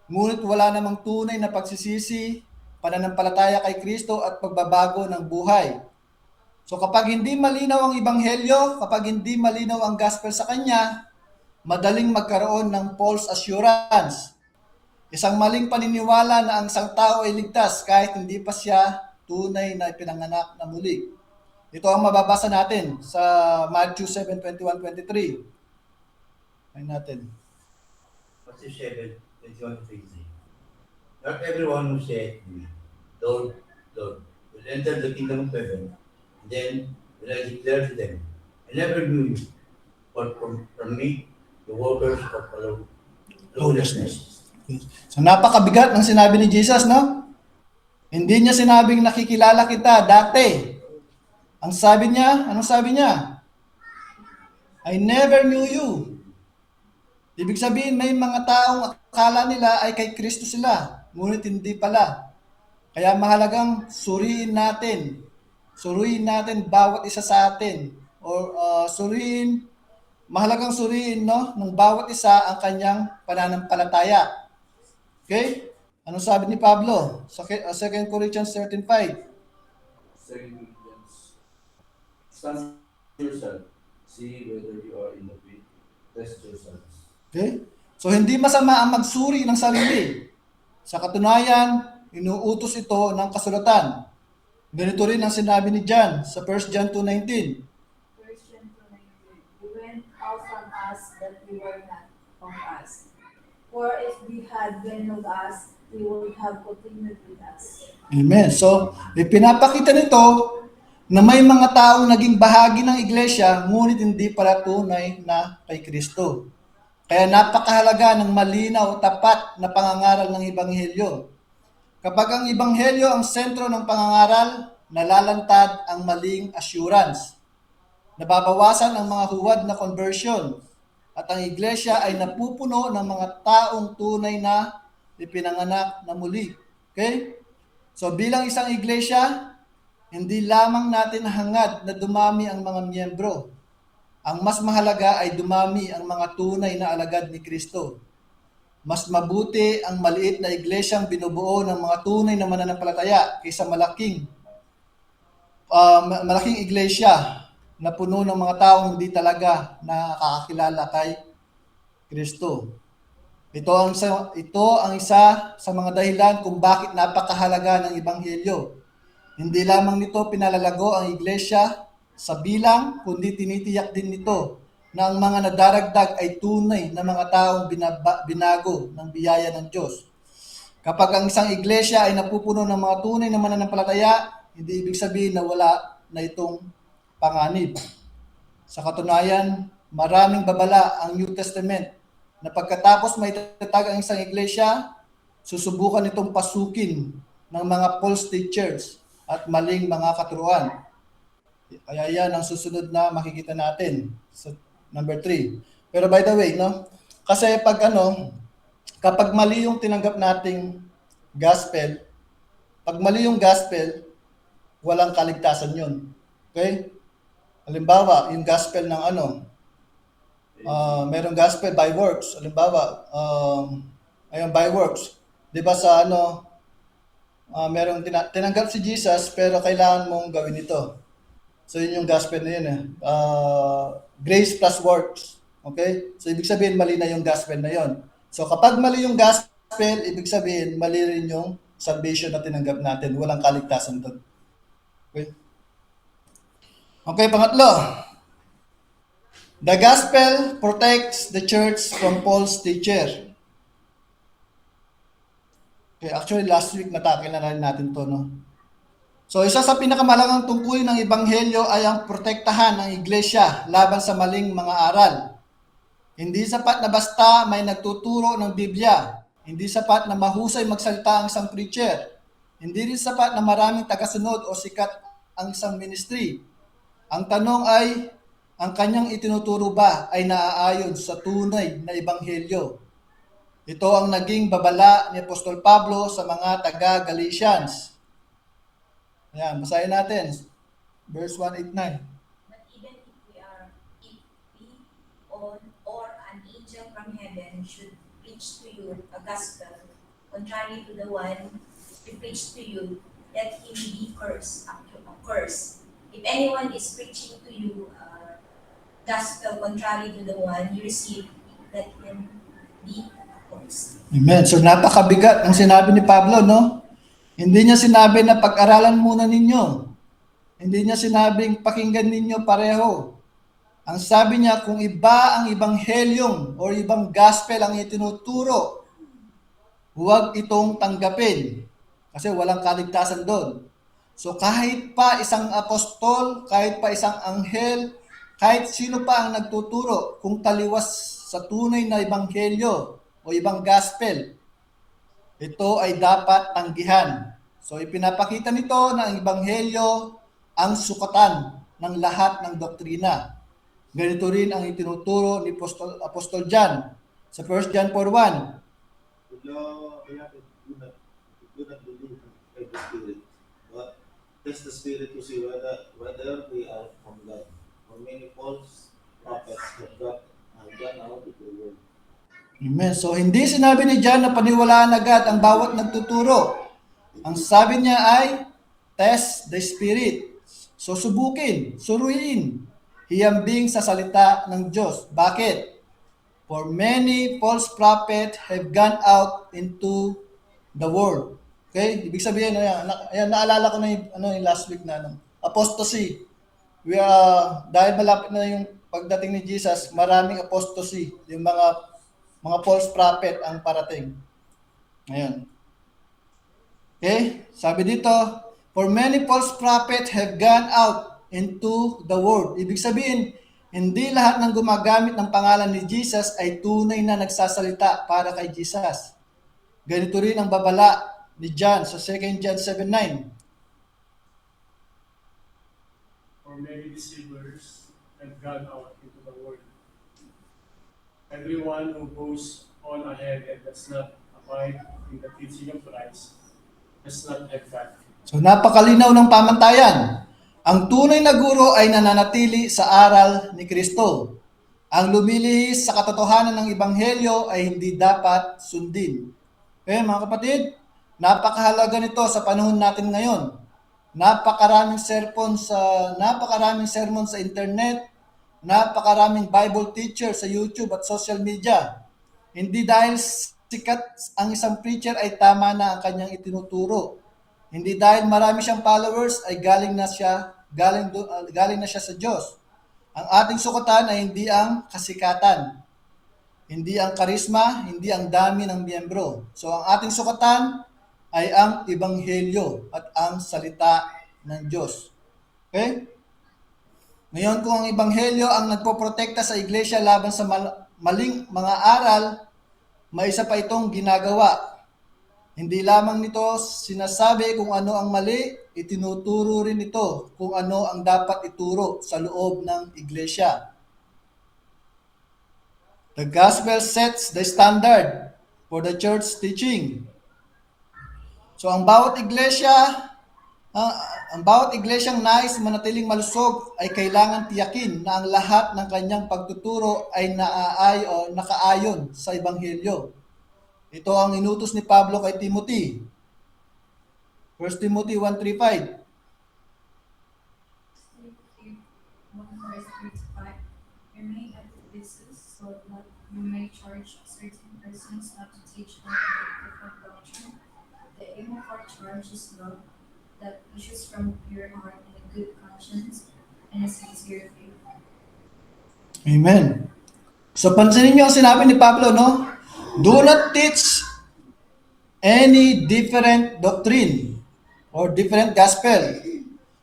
Ngunit wala namang tunay na pagsisisi, pananampalataya kay Kristo at pagbabago ng buhay. So kapag hindi malinaw ang Ebanghelyo, kapag hindi malinaw ang gospel sa kanya, madaling magkaroon ng false assurance. Isang maling paniniwala na ang isang tao ay ligtas kahit hindi pa siya tunay na ipinanganak na muli. Ito ang mababasa natin sa Matthew 7:21-23. Ayun natin. Matthew 7:21-23. Not everyone who said to me, Lord, Lord, will enter the kingdom of heaven. Then will I declare to them, I never knew you, but from me, the workers of lawlessness. So napakabigat ng sinabi ni Jesus, no? Hindi niya sinabing nakikilala kita dati. Ang sabi niya, anong sabi niya? I never knew you. Ibig sabihin, may mga taong akala nila ay kay Kristo sila, ngunit hindi pala. Kaya mahalagang suriin natin bawat isa sa atin. Or mahalagang suriin, no, ng bawat isa ang kanyang pananampalataya. Okay? Ano sabi ni Pablo? Sa 2 Corinthians 13:5. 2 Corinthians. Stand yourself. See whether you are in the faith. Test yourselves. Okay? So hindi masama ang magsuri ng sarili. Sa katunayan, inuutos ito ng kasulatan. Ganito rin ang sinabi ni John sa 1 John 2:19. First John 2:19. He went out from us that we were not from us. For if we had been of us, he would have continued with us. Amen. So, ipinapakita nito na may mga taong naging bahagi ng iglesia, ngunit hindi pala tunay na kay Kristo. Kaya napakahalaga ng malinaw, tapat na pangangaral ng Ebanghelyo. Kapag ang Ebanghelyo ang sentro ng pangangaral, nalalantad ang maling assurance. Nababawasan ang mga huwad na conversion at ang iglesia ay napupuno ng mga taong tunay na ipinanganak na muli. Okay? So bilang isang iglesia, hindi lamang natin hangad na dumami ang mga miyembro. Ang mas mahalaga ay dumami ang mga tunay na alagad ni Kristo. Mas mabuti ang maliit na iglesyang binubuo ng mga tunay na mananampalataya kaysa malaking iglesia na puno ng mga taong hindi talaga nakakakilala kay Kristo. Ito ang isa sa mga dahilan kung bakit napakahalaga ng Ebanghelyo. Hindi lamang nito pinalalago ang iglesia sa bilang, kundi tinitiyak din nito na ang mga nadaragdag ay tunay na mga taong binago ng biyaya ng Diyos. Kapag ang isang iglesia ay napupuno ng mga tunay na mananampalataya, hindi ibig sabihin na wala na itong panganib. Sa katunayan, maraming babala ang New Testament na pagkatapos may tatag ang isang iglesia, susubukan itong pasukin ng mga false teachers at maling mga katuruan. Kaya yan ang susunod na makikita natin sa number 3. Pero by the way, no? Kasi kapag mali yung tinanggap nating gospel, pag mali yung gospel, walang kaligtasan yun. Okay? Halimbawa, yung gospel ng merong gospel by works. Halimbawa, by works. 'Di ba sa merong tinanggap si Jesus pero kailangan mong gawin ito. So yun yung gospel na yun grace plus works. Okay? So ibig sabihin mali na yung gospel na yun. So kapag mali yung gospel, ibig sabihin mali rin yung salvation na tinanggap natin. Walang kaligtasan doon. Okay? Okay, pangatlo. The gospel protects the church from false teacher. Okay, actually last week natakil na rin natin to, no? So isa sa pinakamalagang tungkulin ng Ebanghelyo ay ang protektahan ng iglesia laban sa maling mga aral. Hindi sapat na basta may nagtuturo ng Biblia. Hindi sapat na mahusay magsalita ang isang preacher. Hindi rin sapat na maraming tagasunod o sikat ang isang ministry. Ang tanong ay, ang kanyang itinuturo ba ay naaayon sa tunay na Ebanghelyo? Ito ang naging babala ni Apostol Pablo sa mga taga-Galatians. Ayan, basahin natin. Verse 189. But even if we or an angel from heaven should preach to you a gospel contrary to the one we preach to you, let him be cursed. If anyone is preaching to you gospel contrary to the one you received, let him be cursed. Amen. So napakabigat ang sinabi ni Pablo, no? Hindi niya sinabi na pag-aralan muna ninyo. Hindi niya sinabing pakinggan ninyo pareho. Ang sabi niya, kung iba ang ibanghelyong o ibang gospel ang itinuturo, huwag itong tanggapin. Kasi walang kaligtasan doon. So kahit pa isang apostol, kahit pa isang anghel, kahit sino pa ang nagtuturo, kung taliwas sa tunay na ebanghelyo o ibang gospel, ito ay dapat tanggihan. So ipinapakita nito na ang ebanghelyo ang sukatan ng lahat ng doktrina. Ganito rin ang itinuturo ni Apostol John sa 1 John 4:1. Do not believe by the Spirit, but test the Spirit to see whether they are from God. For many false prophets have gone out of the world. Amen. So hindi sinabi ni John na paniwalaan agad ang bawat nagtuturo. Ang sabi niya ay test the Spirit. So subukin, suruin, hiyambing sa salita ng Diyos. Bakit? For many false prophets have gone out into the world. Okay? Ibig sabihin, ayan, naalala ko na yung last week na apostasy. Dahil malapit na yung pagdating ni Jesus, maraming apostasy, yung mga false prophet ang parating. Ngayon. Okay? Sabi dito, for many false prophets have gone out into the world. Ibig sabihin, hindi lahat ng gumagamit ng pangalan ni Jesus ay tunay na nagsasalita para kay Jesus. Ganito rin ang babala ni John sa 2 John 7:9. For many deceivers have gone out into the world. Everyone who goes on ahead and does not abide in the teaching of Christ does not have faith. So napakalinaw ng pamantayan. Ang tunay na guro ay nananatili sa aral ni Kristo. Ang lumilihis sa katotohanan ng Ebanghelyo ay hindi dapat sundin. Okay, mga kapatid, napakahalaga nito sa panahon natin ngayon. Napakaraming sermon sa internet, napakaraming Bible teacher sa YouTube at social media. Hindi dahil sikat ang isang preacher ay tama na ang kanyang itinuturo. Hindi dahil marami siyang followers ay galing na siya sa Diyos. Ang ating sukatan ay hindi ang kasikatan, hindi ang karisma, hindi ang dami ng miyembro. So ang ating sukatan ay ang Ebanghelyo at ang salita ng Diyos. Okay? Ngayon, kung ang Ebanghelyo ang nagpoprotekta sa iglesia laban sa maling mga aral, may isa pa itong ginagawa. Hindi lamang nito sinasabi kung ano ang mali, itinuturo rin ito kung ano ang dapat ituro sa loob ng iglesia. The gospel sets the standard for the church teaching. So ang bawat iglesyang nais manatiling malusog ay kailangan tiyakin na ang lahat ng kanyang pagtuturo ay nakaayon sa Ebanghelyo. Ito ang inutos ni Pablo kay Timothy. 1 Timothy 1:3-5. 1:3-5. Remain at Ephesus so that you may charge certain persons not to teach different doctrine. The aim of our charge is love that issues from a pure heart and a good conscience and a sincere faith. Amen. So pansinin niyo ang sinabi ni Pablo, no? Do not teach any different doctrine or different gospel.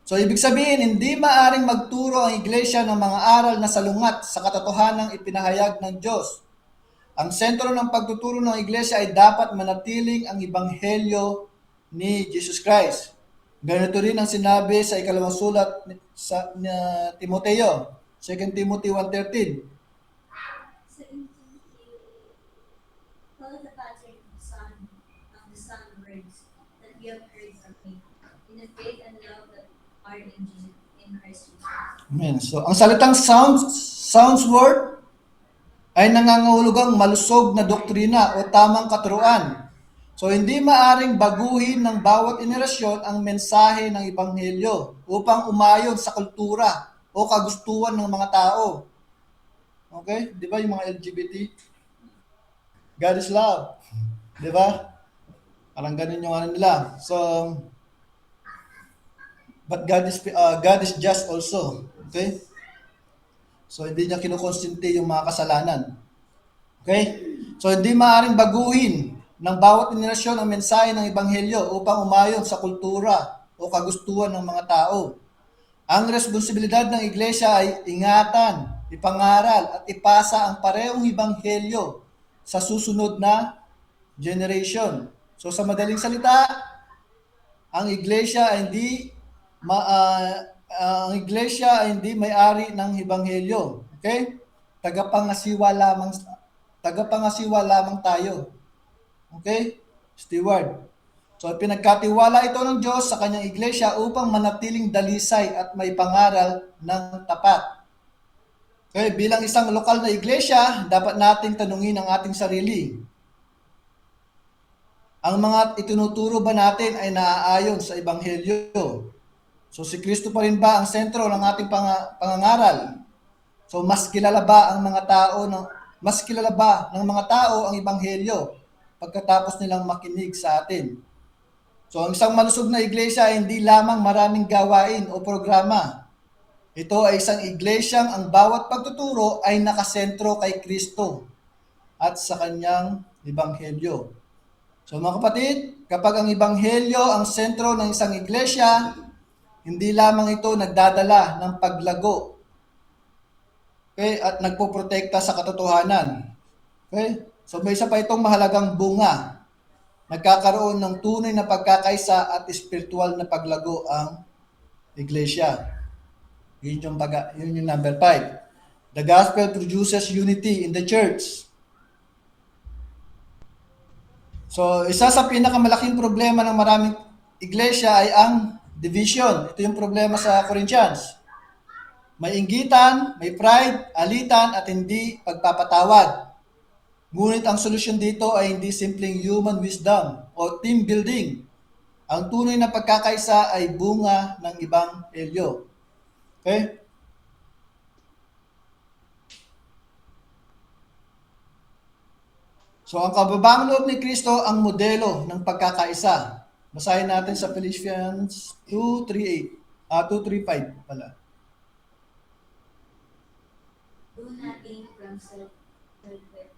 So ibig sabihin, hindi maaring magturo ang iglesia ng mga aral na salungat sa katotohanang ipinahayag ng Diyos. Ang sentro ng pagtuturo ng iglesia ay dapat manatiling ang Ebanghelyo ni Jesus Christ. Ganito rin ang sinabi sa ikalawang sulat sa Timoteo, 2 Timothy 1:13. Follow the pattern of the Son words that we have heard from him, in the faith and love that are in Christ Jesus. Amen. So ang salitang sounds word ay nangangahulugang malusog na doktrina o tamang katuruan. So hindi maaring baguhin ng bawat henerasyon ang mensahe ng Ebanghelyo upang umayon sa kultura o kagustuhan ng mga tao. Okay? Di ba yung mga LGBT? God is love. Di ba? Parang ganun yung ano nila. So, but God is just also. Okay? So, hindi niya kinukonsente yung mga kasalanan. Okay? So, hindi maaaring baguhin ng bawat henerasyon ang mensahe ng Ebanghelyo upang umayon sa kultura o kagustuhan ng mga tao. Ang responsibilidad ng iglesia ay ingatan, ipangaral at ipasa ang parehong Ebanghelyo sa susunod na generation. So sa madaling salita, ang iglesia ay hindi may-ari ng Ebanghelyo. Okay? Tagapangasiwa lamang tayo. Okay? Steward. So pinagkatiwala ito ng Diyos sa kanyang iglesia upang manatiling dalisay at may pangaral ng tapat. Okay, bilang isang lokal na iglesia, dapat nating tanungin ang ating sarili. Ang mga itinuturo ba natin ay naaayon sa Ebanghelyo? So si Kristo pa rin ba ang sentro ng ating pangangaral? So mas kilala ba ng mga tao ang Ebanghelyo pagkatapos nilang makinig sa atin? So ang isang malusog na iglesia ay hindi lamang maraming gawain o programa. Ito ay isang iglesyang ang bawat pagtuturo ay nakasentro kay Kristo at sa kanyang ebanghelyo. So mga kapatid, kapag ang ebanghelyo ang sentro ng isang iglesia, hindi lamang ito nagdadala ng paglago, okay, at nagpoprotekta sa katotohanan. Okay? So may isa pa itong mahalagang bunga. Nagkakaroon ng tunay na pagkakaisa at espiritual na paglago ang iglesia. Yun yung number 5. The gospel produces unity in the church. So, isa sa pinakamalaking problema ng maraming iglesia ay ang division. Ito yung problema sa Corinthians. May inggitan, may pride, alitan, at hindi pagpapatawad. Ngunit ang solusyon dito ay hindi simpleng human wisdom o team building. Ang tunay na pagkakaisa ay bunga ng ebanghelyo. Okay? So ang kababang loob ni Kristo ang modelo ng pagkakaisa. Basahin natin sa Philippians 2:3-5 pala. Do nothing from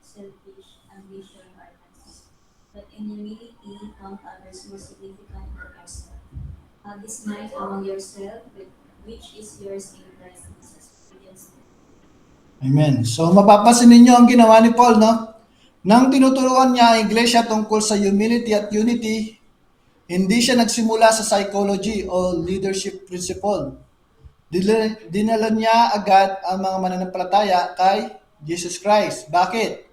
selfish ambition or conceit, but in humility count others more significant than yourself. Have this mind among yourself, which is yours in Christ Jesus. Amen. So mapapansin ninyo ang ginawa ni Paul, no? Nang tinuturuan niya ang iglesia tungkol sa humility at unity, hindi siya nagsimula sa psychology o leadership principle. Dinala niya agad ang mga mananampalataya kay Jesus Christ. Bakit?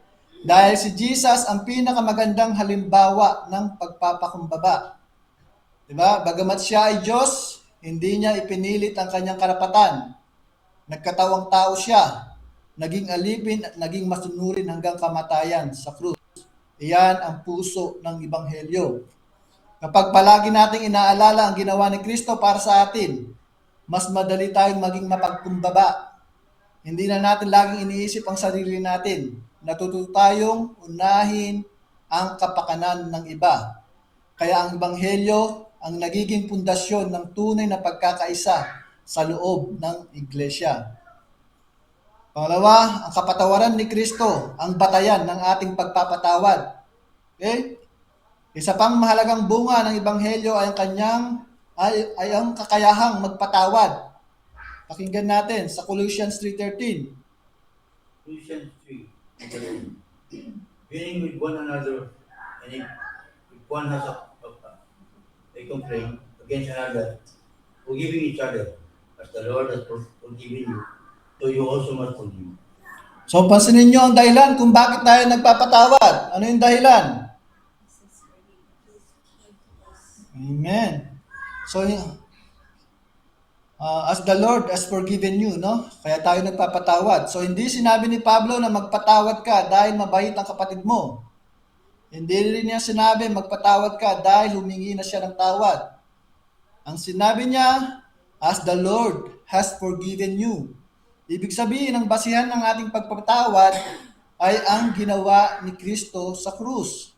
Dahil si Jesus ang pinakamagandang halimbawa ng pagpapakumbaba. Diba? Bagamat siya ay Diyos, hindi niya ipinilit ang kanyang karapatan. Nagkatawang tao siya. Naging alipin at naging masunurin hanggang kamatayan sa krus. Iyan ang puso ng ebanghelyo. Kapag palagi nating inaalala ang ginawa ni Kristo para sa atin, mas madali tayong maging mapagkumbaba. Hindi na natin laging iniisip ang sarili natin. Natututo tayong unahin ang kapakanan ng iba. Kaya ang ebanghelyo ang nagiging pundasyon ng tunay na pagkakaisa sa loob ng iglesia. Pangalawa, ang kapatawaran ni Kristo ang batayan ng ating pagpapatawad. Okay? Isa pang mahalagang bunga ng ebanghelyo ay ang kakayahang magpatawad. Pakinggan natin sa Colossians 3:13. Colossians 3, bearing with one another, and if one has a complaint against another, forgiving each other, as the Lord has forgiven you, so you also must forgive. So pansinin niyo ang dahilan kung bakit tayo nagpapatawad. Ano yung dahilan? Amen. So, as the Lord has forgiven you, no? Kaya tayo nagpapatawad. So, hindi sinabi ni Pablo na magpatawad ka dahil mabait ang kapatid mo. Hindi rin niya sinabi magpatawad ka dahil humingi na siya ng tawad. Ang sinabi niya, as the Lord has forgiven you. Ibig sabihin, ang basihan ng ating pagpapatawad ay ang ginawa ni Kristo sa krus.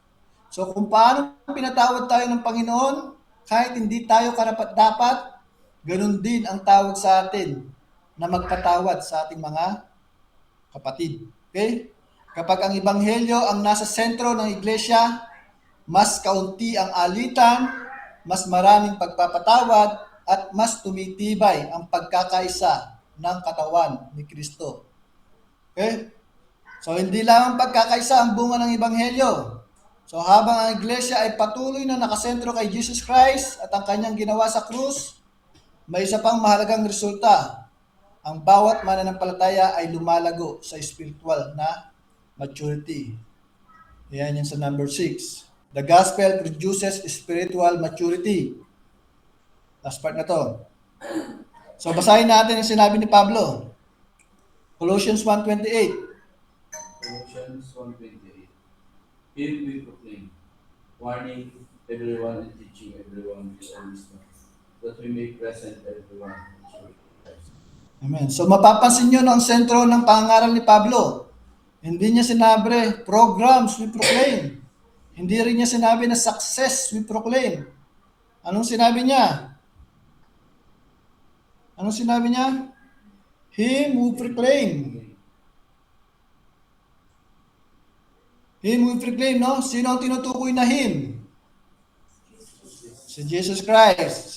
So kung paano pinatawad tayo ng Panginoon, kahit hindi tayo karapat-dapat, ganun din ang tawag sa atin na magpatawad sa ating mga kapatid. Okay? Kapag ang ebanghelyo ang nasa sentro ng iglesia, mas kaunti ang alitan, mas maraming pagpapatawad, at mas tumitibay ang pagkakaisa ng katawan ni Kristo. Okay? So hindi lang ang pagkakaisa ang bunga ng ebanghelyo. So habang ang iglesia ay patuloy na nakasentro kay Jesus Christ at ang kanyang ginawa sa krus, may isa pang mahalagang resulta. Ang bawat mananampalataya ay lumalago sa spiritual na maturity. Yan yung sa number 6. The gospel produces spiritual maturity. Last part na to. So basahin natin ang sinabi ni Pablo. Colossians 1:28. Colossians 1:28. Him we proclaim, warning everyone and teaching everyone with all wisdom, that we may present everyone with Christ. Amen. So mapapansin nyo no, ang sentro ng pangaral ni Pablo. Hindi niya sinabi, programs we proclaim. Hindi rin niya sinabi na success we proclaim. Anong sinabi niya? Anong sinabi niya? Him who proclaim. Him who proclaim, no? Sino ang tinutukoy na him? Si Jesus Christ.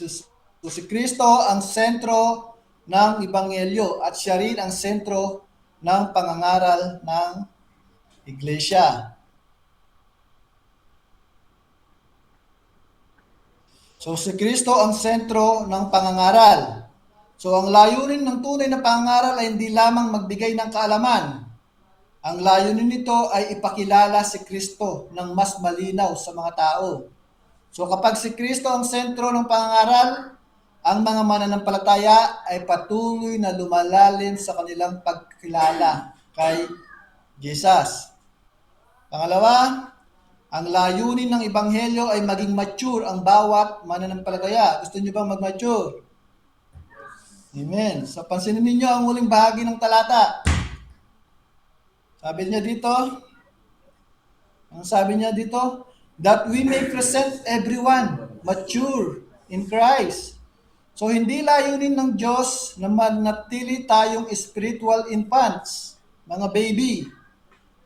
So si Kristo ang sentro ng Ebanghelyo at siya rin ang sentro ng pangangaral ng Iglesia. So si Kristo ang sentro ng pangangaral. So ang layunin ng tunay na pangangaral ay hindi lamang magbigay ng kaalaman. Ang layunin nito ay ipakilala si Kristo ng mas malinaw sa mga tao. So kapag si Kristo ang sentro ng pangangaral, ang mga mananampalataya ay patuloy na lumalalim sa kanilang pagkilala kay Jesus. Pangalawa, ang layunin ng Ebanghelyo ay maging mature ang bawat mananampalataya. Gusto niyo bang mag-mature? Amen. So pansinin ninyo ang huling bahagi ng talata. Sabi niya dito, that we may present everyone mature in Christ. So hindi layunin ng Diyos na manatili tayong spiritual infants, mga baby.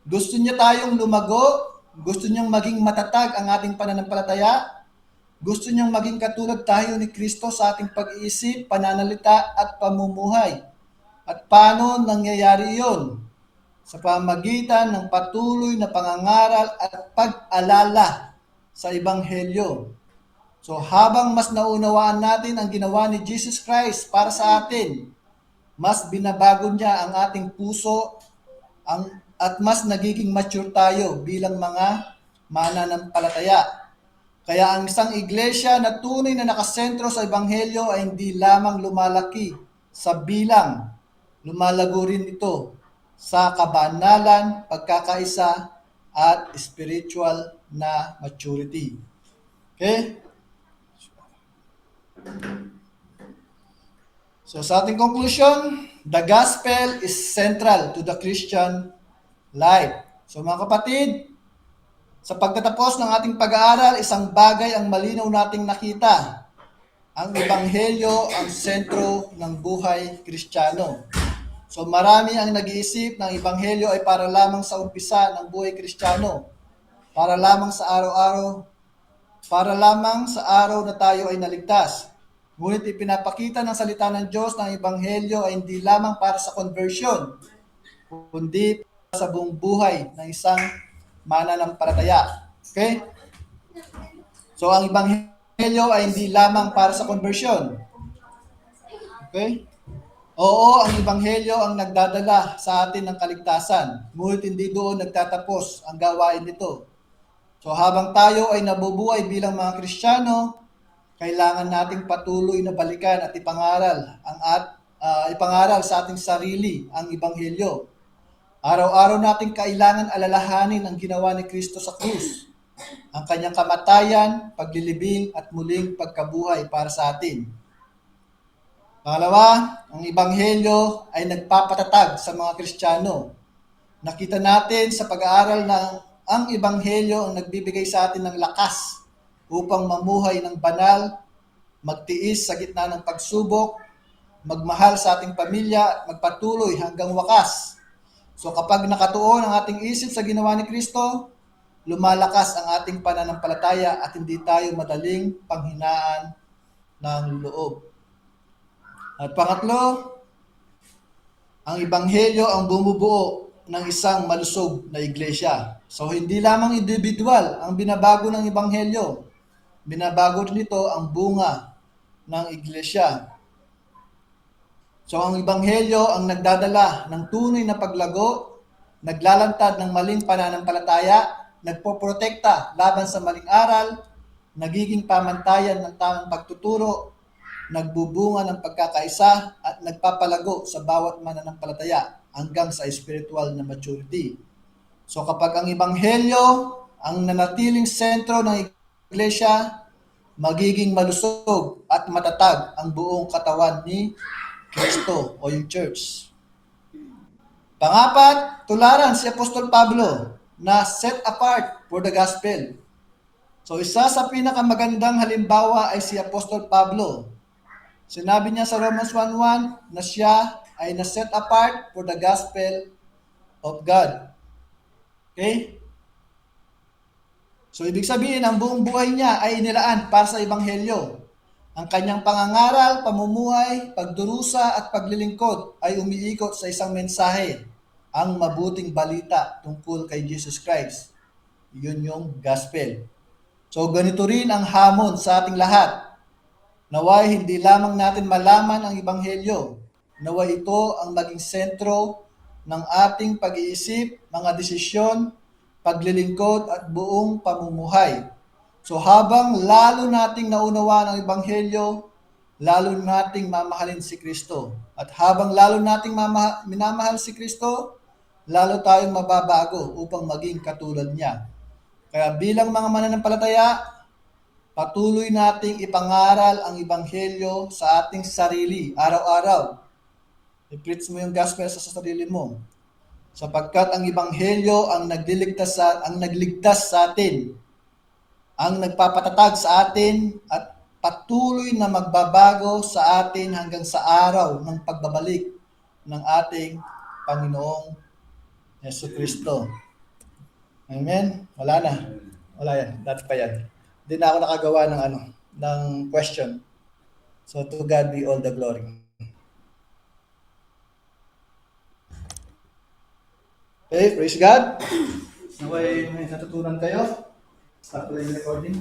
Gusto niya tayong lumago, gusto niyang maging matatag ang ating pananampalataya, gusto niyang maging katulad tayo ni Kristo sa ating pag-iisip, pananalita at pamumuhay. At paano nangyayari iyon? Sa pamagitan ng patuloy na pangangaral at pag-alala sa Ebanghelyo. So habang mas naunawaan natin ang ginawa ni Jesus Christ para sa atin, mas binabago niya ang ating puso at mas nagiging mature tayo bilang mga mananampalataya. Kaya ang isang iglesia na tunay na nakasentro sa Ebanghelyo ay hindi lamang lumalaki sa bilang, lumalago rin ito sa kabanalan, pagkakaisa, at spiritual na maturity. Okay? So sa ating conclusion, the gospel is central to the Christian life. So mga kapatid, sa pagtatapos ng ating pag-aaral, isang bagay ang malinaw nating nakita. Ang Ebanghelyo ang sentro ng buhay Kristiyano. So marami ang nag-iisip ng Ebanghelyo ay para lamang sa umpisa ng buhay Kristiyano. Para lamang sa araw-araw. Para lamang sa araw na tayo ay naligtas. Ngunit ipinapakita ng salita ng Diyos ng Ebanghelyo ay hindi lamang para sa conversion, kundi para sa buong buhay ng isang mananampalataya. Okay? So ang Ebanghelyo ay hindi lamang para sa conversion. Okay? Oo, ang Ebanghelyo ang nagdadala sa atin ng kaligtasan, ngunit hindi doon nagtatapos ang gawain nito. So habang tayo ay nabubuhay bilang mga Kristiyano, kailangan nating patuloy na balikan at ipangaral sa ating sarili ang Ebanghelyo. Araw-araw nating kailangan alalahanin ang ginawa ni Kristo sa krus, ang kanyang kamatayan, paglilibing at muling pagkabuhay para sa atin. Pangalawa, ang Ebanghelyo ay nagpapatatag sa mga Kristiyano. Nakita natin sa pag-aaral na ang Ebanghelyo ang nagbibigay sa atin ng lakas upang mamuhay ng banal, magtiis sa gitna ng pagsubok, magmahal sa ating pamilya, magpatuloy hanggang wakas. So kapag nakatuon ang ating isip sa ginawa ni Kristo, lumalakas ang ating pananampalataya at hindi tayo madaling panghinaan ng loob. At pangatlo, ang Ebanghelyo ang bumubuo ng isang malusog na iglesia. So hindi lamang individual ang binabago ng Ebanghelyo. Binabago din ito ang bunga ng iglesia. So ang Ebanghelyo ang nagdadala ng tunay na paglago, naglalantad ng maling pananampalataya, nagpoprotekta laban sa maling aral, nagiging pamantayan ng tamang pagtuturo, nagbubunga ng pagkakaisa at nagpapalago sa bawat mananampalataya hanggang sa spiritual na maturity. So kapag ang Ebanghelyo ang nanatiling sentro ng iglesia, magiging malusog at matatag ang buong katawan ni Kristo o yung church. Pangapat, tularan si Apostol Pablo na set apart for the gospel. So isa sa pinakamagandang halimbawa ay si Apostol Pablo. Sinabi niya sa Romans 1:1 na siya ay na-set apart for the gospel of God. Okay? So ibig sabihin, ang buong buhay niya ay inilaan para sa Ebanghelyo. Ang kanyang pangangaral, pamumuhay, pagdurusa at paglilingkod ay umiikot sa isang mensahe, ang mabuting balita tungkol kay Jesus Christ. Yun yung gospel. So ganito rin ang hamon sa ating lahat. Naway hindi lamang natin malaman ang Ebanghelyo. Naway ito ang maging sentro ng ating pag-iisip, mga desisyon, paglilingkod at buong pamumuhay. So habang lalo nating naunawaan ang Ebanghelyo, lalo nating mamahalin si Kristo. At habang lalo nating minamahal si Kristo, lalo tayong mababago upang maging katulad niya. Kaya bilang mga mananampalataya, patuloy nating ipangaral ang Ebanghelyo sa ating sarili, araw-araw. I-preach mo yung gospel sa sarili mo. Sapagkat ang Ebanghelyo ang nagligtas sa atin, ang nagpapatatag sa atin at patuloy na magbabago sa atin hanggang sa araw ng pagbabalik ng ating Panginoong Jesucristo. Amen? Wala na. Wala yan. Dati pa yan. Hindi na ako nakagawa ng question. So to God be all the glory. Okay, praise God. Naway may natutunan kayo. Stop lang yung recording.